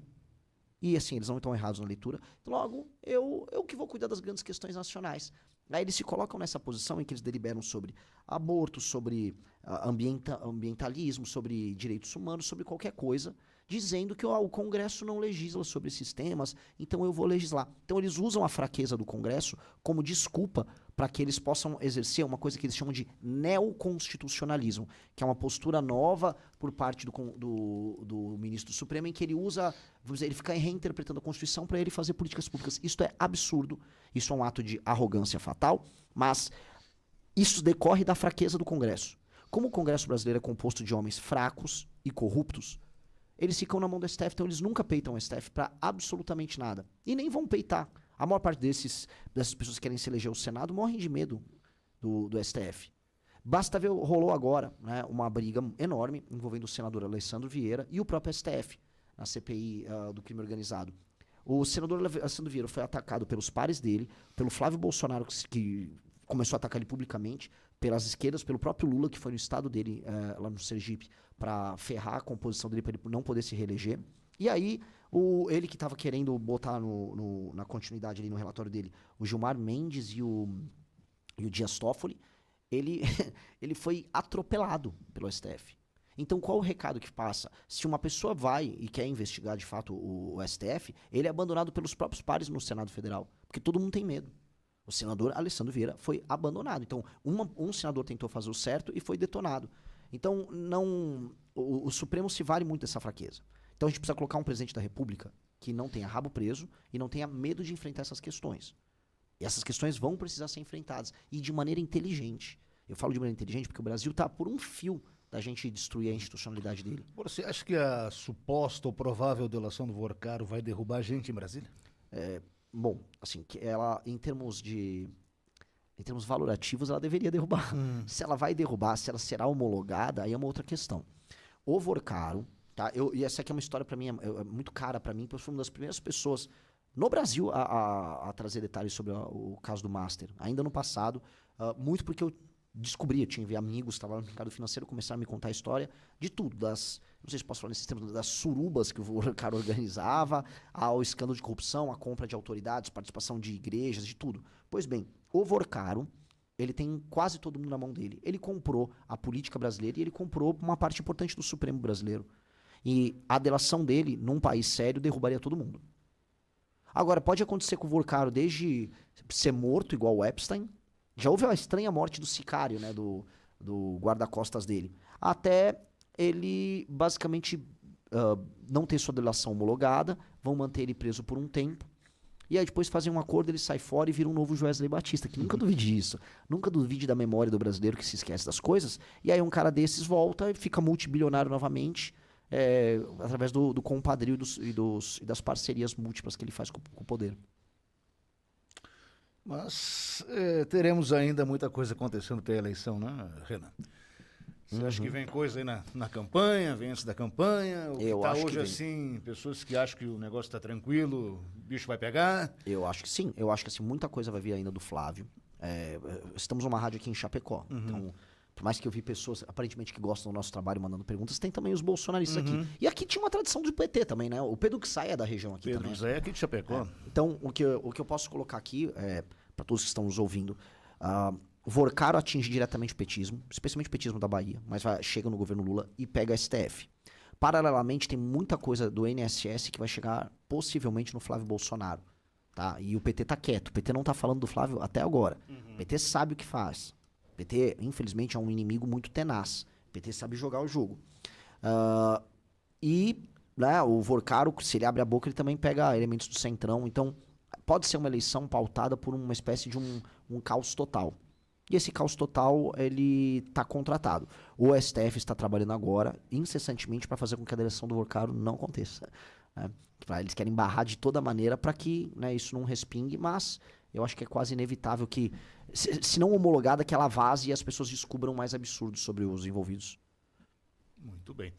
e assim, eles não estão errados na leitura. Logo, eu que vou cuidar das grandes questões nacionais. Aí eles se colocam nessa posição em que eles deliberam sobre aborto, sobre ambientalismo, sobre direitos humanos, sobre qualquer coisa, dizendo que o Congresso não legisla sobre esses temas, então eu vou legislar. Então eles usam a fraqueza do Congresso como desculpa para que eles possam exercer uma coisa que eles chamam de neoconstitucionalismo, que é uma postura nova por parte do ministro do Supremo, em que ele usa, vamos dizer, ele fica reinterpretando a Constituição para ele fazer políticas públicas. Isso é absurdo, isso é um ato de arrogância fatal, mas isso decorre da fraqueza do Congresso. Como o Congresso brasileiro é composto de homens fracos e corruptos, eles ficam na mão do STF, então eles nunca peitam o STF para absolutamente nada. E nem vão peitar. A maior parte dessas pessoas que querem se eleger ao Senado morrem de medo do STF. Basta ver, rolou agora, né, uma briga enorme envolvendo o senador Alessandro Vieira e o próprio STF, na CPI do crime organizado. O senador Alessandro Vieira foi atacado pelos pares dele, pelo Flávio Bolsonaro, que começou a atacar ele publicamente, pelas esquerdas, pelo próprio Lula, que foi no estado dele, lá no Sergipe, para ferrar a composição dele, para ele não poder se reeleger. E aí, ele que estava querendo botar na continuidade ali no relatório dele, o Gilmar Mendes e o Dias Toffoli, ele foi atropelado pelo STF. Então, qual o recado que passa? Se uma pessoa vai e quer investigar de fato o STF, ele é abandonado pelos próprios pares no Senado Federal, porque todo mundo tem medo. O senador Alessandro Vieira foi abandonado. Então, um senador tentou fazer o certo e foi detonado. Então, o Supremo se vale muito dessa fraqueza. Então, a gente precisa colocar um presidente da República que não tenha rabo preso e não tenha medo de enfrentar essas questões. E essas questões vão precisar ser enfrentadas. E de maneira inteligente. Eu falo de maneira inteligente porque o Brasil está por um fio da gente destruir a institucionalidade dele. Você acha que a suposta ou provável delação do Vorcaro vai derrubar a gente em Brasília? Bom, assim, que ela, em termos valorativos, ela deveria derrubar. Se ela vai derrubar, se ela será homologada, aí é uma outra questão. O Vorcaro, tá? E essa aqui é uma história para mim, é muito cara para mim, porque eu fui uma das primeiras pessoas no Brasil a trazer detalhes sobre o caso do Master. Ainda no passado, muito porque eu descobri, eu tinha amigos, estava no mercado financeiro, começaram a me contar a história de tudo, não sei se posso falar nesses termos, das surubas que o Vorcaro organizava, ao escândalo de corrupção, a compra de autoridades, participação de igrejas, de tudo. Pois bem, o Vorcaro, ele tem quase todo mundo na mão dele. Ele comprou a política brasileira e ele comprou uma parte importante do Supremo brasileiro. E a delação dele, num país sério, derrubaria todo mundo. Agora, pode acontecer com o Vorcaro desde ser morto, igual o Epstein. Já houve a estranha morte do sicário, né, do guarda-costas dele. Até ele, basicamente, não ter sua delação homologada, vão manter ele preso por um tempo. E aí depois fazem um acordo, ele sai fora e vira um novo Wesley Batista, que nunca duvide disso. Nunca duvide da memória do brasileiro que se esquece das coisas. E aí um cara desses volta e fica multibilionário novamente, através do compadrio e das parcerias múltiplas que ele faz com o poder. Mas teremos ainda muita coisa acontecendo até a eleição, né, Renan? Você acha que vem coisa aí na campanha, vem antes da campanha? Ou Eu tá acho hoje que vem. assim, pessoas que acham que o negócio está tranquilo, o bicho vai pegar? Eu acho que sim. Eu acho que assim, muita coisa vai vir ainda do Flávio. Estamos numa rádio aqui em Chapecó. Então, por mais que eu vi pessoas, aparentemente, que gostam do nosso trabalho mandando perguntas, tem também os bolsonaristas aqui. E aqui tinha uma tradição do PT também, né? O Pedro Xay é da região aqui também. Pedro Xay é aqui de Chapecó. Então, o que eu posso colocar aqui, para todos que estão nos ouvindo, o Vorcaro atinge diretamente o petismo, especialmente o petismo da Bahia, mas chega no governo Lula e pega a STF. Paralelamente, tem muita coisa do INSS que vai chegar possivelmente no Flávio Bolsonaro. Tá? E o PT tá quieto. O PT não tá falando do Flávio até agora. O PT sabe o que faz. O PT, infelizmente, é um inimigo muito tenaz. O PT sabe jogar o jogo. O Vorcaro, se ele abre a boca, ele também pega elementos do Centrão. Então, pode ser uma eleição pautada por uma espécie de um caos total. E esse caos total, ele está contratado. O STF está trabalhando agora, incessantemente, para fazer com que a eleição do Vorcaro não aconteça. Né? Eles querem barrar de toda maneira para que, né, isso não respingue, mas eu acho que é quase inevitável que, se não homologada, que ela vaze e as pessoas descubram mais absurdos sobre os envolvidos. Muito bem.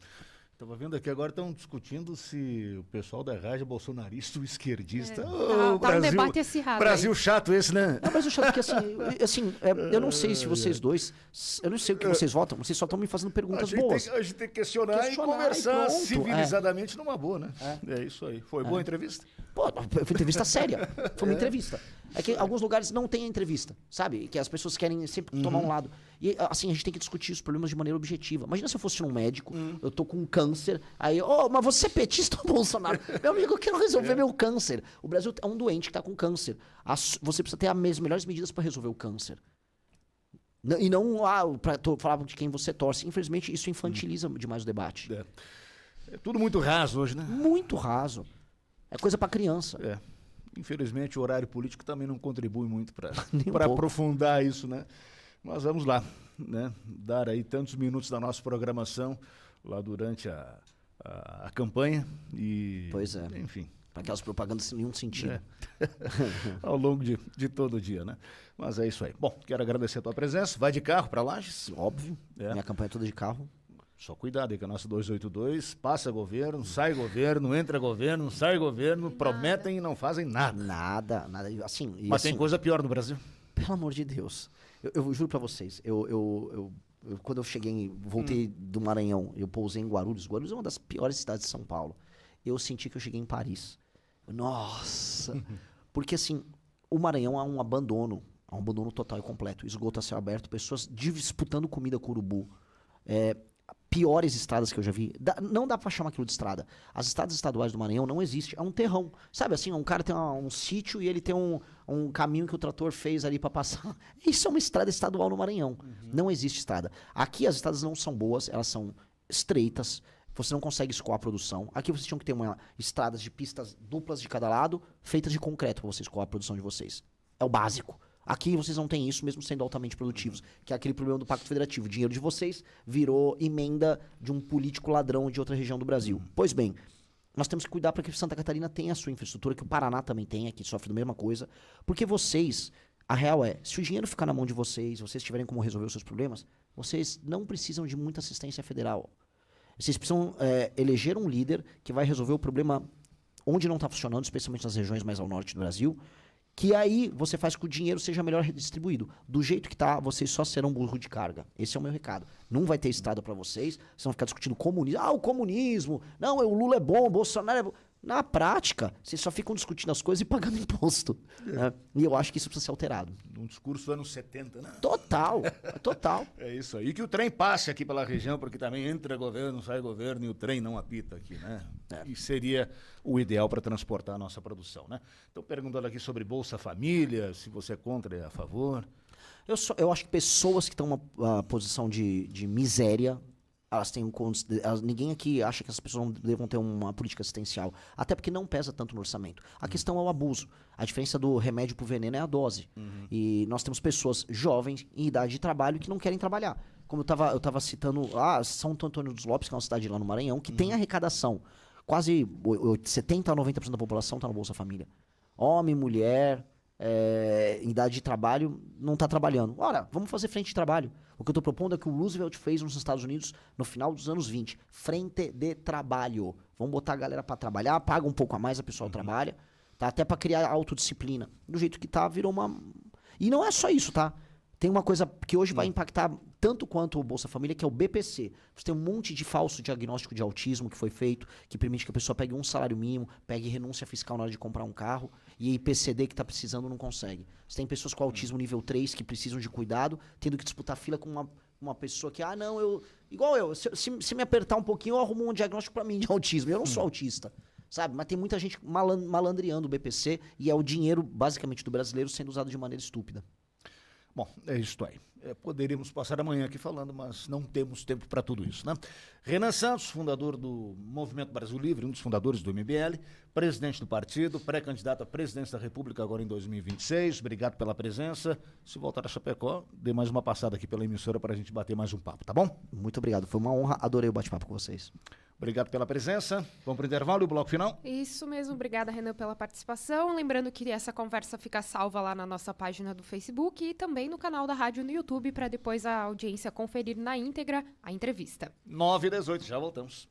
Estava vendo aqui agora, estão discutindo se o pessoal da rádio é bolsonarista ou esquerdista. Tá um debate acirrado. Brasil aí. Chato esse, né? Não, Brasil chato, porque eu não sei se vocês dois, eu não sei o que vocês votam, vocês só estão me fazendo perguntas boas. A gente tem que questionar e conversar civilizadamente numa boa, né? É isso aí. Foi boa a entrevista? Pô, foi uma entrevista séria. Foi uma entrevista. É que alguns lugares não tem a entrevista, sabe? Que as pessoas querem sempre tomar um lado. E assim, a gente tem que discutir os problemas de maneira objetiva. Imagina se eu fosse um médico, eu tô com câncer, aí, mas você é petista ou Bolsonaro? Meu amigo, eu quero resolver meu câncer. O Brasil é um doente que tá com câncer. Você precisa ter as melhores medidas para resolver o câncer. E não para falar de quem você torce. Infelizmente, isso infantiliza demais o debate. É tudo muito raso hoje, né? Muito raso. É coisa para criança. Infelizmente, o horário político também não contribui muito para aprofundar isso, né? Mas vamos lá, né? Dar aí tantos minutos da nossa programação lá durante a a campanha e... Pois é. Enfim. Aquelas propagandas sem nenhum sentido. Ao longo de todo o dia, né? Mas é isso aí. Bom, quero agradecer a tua presença. Vai de carro para Lages? Óbvio. Minha campanha é toda de carro. Só cuidado aí que a nossa 282 passa governo, sai governo, entra governo, sai governo, prometem e não fazem nada. Nada. Assim, mas tem coisa pior no Brasil. Pelo amor de Deus. Eu juro pra vocês, quando eu voltei do Maranhão, eu pousei em Guarulhos. Guarulhos é uma das piores cidades de São Paulo. Eu senti que eu cheguei em Paris. Nossa! Porque assim, o Maranhão há um abandono total e completo. Esgoto a céu aberto, pessoas disputando comida com urubu. Piores estradas que eu já vi. Não dá pra chamar aquilo de estrada. As estradas estaduais do Maranhão não existem. É um terrão. Sabe assim, um cara tem um sítio e ele tem um caminho que o trator fez ali pra passar. Isso é uma estrada estadual no Maranhão. Não existe estrada. Aqui as estradas não são boas, elas são estreitas. Você não consegue escoar a produção. Aqui vocês tinham que ter estradas de pistas duplas de cada lado, feitas de concreto pra você escoar a produção de vocês. É o básico. Aqui vocês não têm isso, mesmo sendo altamente produtivos. Que é aquele problema do Pacto Federativo. O dinheiro de vocês virou emenda de um político ladrão de outra região do Brasil. Pois bem, nós temos que cuidar para que Santa Catarina tenha a sua infraestrutura, que o Paraná também tem, que sofre da mesma coisa. Porque vocês, a real é, se o dinheiro ficar na mão de vocês tiverem como resolver os seus problemas, vocês não precisam de muita assistência federal. Vocês precisam eleger um líder que vai resolver o problema onde não está funcionando, especialmente nas regiões mais ao norte do Brasil, que aí você faz com que o dinheiro seja melhor redistribuído. Do jeito que tá, vocês só serão burro de carga. Esse é o meu recado. Não vai ter estrada para vocês vão ficar discutindo comunismo. O comunismo. Não, o Lula é bom, o Bolsonaro é bom. Na prática, vocês só ficam discutindo as coisas e pagando imposto. Né? E eu acho que isso precisa ser alterado. Um discurso dos anos 70, né? Total. É isso aí. E que o trem passe aqui pela região, porque também entra governo, sai governo e o trem não apita aqui, né? E seria o ideal para transportar a nossa produção, né? Então, perguntando aqui sobre Bolsa Família, se você é contra, é a favor. Eu acho que pessoas que estão numa posição de miséria, ninguém aqui acha que essas pessoas não devam ter uma política assistencial. Até porque não pesa tanto no orçamento. A questão é o abuso. A diferença do remédio pro veneno é a dose. E nós temos pessoas jovens em idade de trabalho que não querem trabalhar. Como eu tava citando, São Antônio dos Lopes, que é uma cidade lá no Maranhão, que tem arrecadação. Quase 70% a 90% da população está no Bolsa Família. Homem, mulher, em idade de trabalho, não está trabalhando. Ora, vamos fazer frente de trabalho. O que eu estou propondo é que o Roosevelt fez nos Estados Unidos no final dos anos 20. Frente de trabalho. Vamos botar a galera para trabalhar, paga um pouco a mais, a pessoa trabalha, tá? Até para criar autodisciplina. Do jeito que tá, virou uma... E não é só isso, tá? Tem uma coisa que hoje vai impactar tanto quanto o Bolsa Família, que é o BPC. Você tem um monte de falso diagnóstico de autismo que foi feito, que permite que a pessoa pegue um salário mínimo, pegue renúncia fiscal na hora de comprar um carro, e IPCD que está precisando não consegue. Você tem pessoas com autismo nível 3 que precisam de cuidado, tendo que disputar fila com uma pessoa que, igual eu, se me apertar um pouquinho, eu arrumo um diagnóstico para mim de autismo. Eu não sou autista, sabe? Mas tem muita gente malandreando o BPC, e é o dinheiro, basicamente, do brasileiro sendo usado de maneira estúpida. Bom, é isso aí. Poderíamos passar amanhã aqui falando, mas não temos tempo para tudo isso, né? Renan Santos, fundador do Movimento Brasil Livre, um dos fundadores do MBL, presidente do partido, pré-candidato à presidência da República agora em 2026. Obrigado pela presença. Se voltar a Chapecó, dê mais uma passada aqui pela emissora para a gente bater mais um papo, tá bom? Muito obrigado. Foi uma honra. Adorei o bate-papo com vocês. Obrigado pela presença. Vamos para o intervalo e o bloco final? Isso mesmo. Obrigada, Renan, pela participação. Lembrando que essa conversa fica salva lá na nossa página do Facebook e também no canal da rádio no YouTube, para depois a audiência conferir na íntegra a entrevista. 9h18, já voltamos.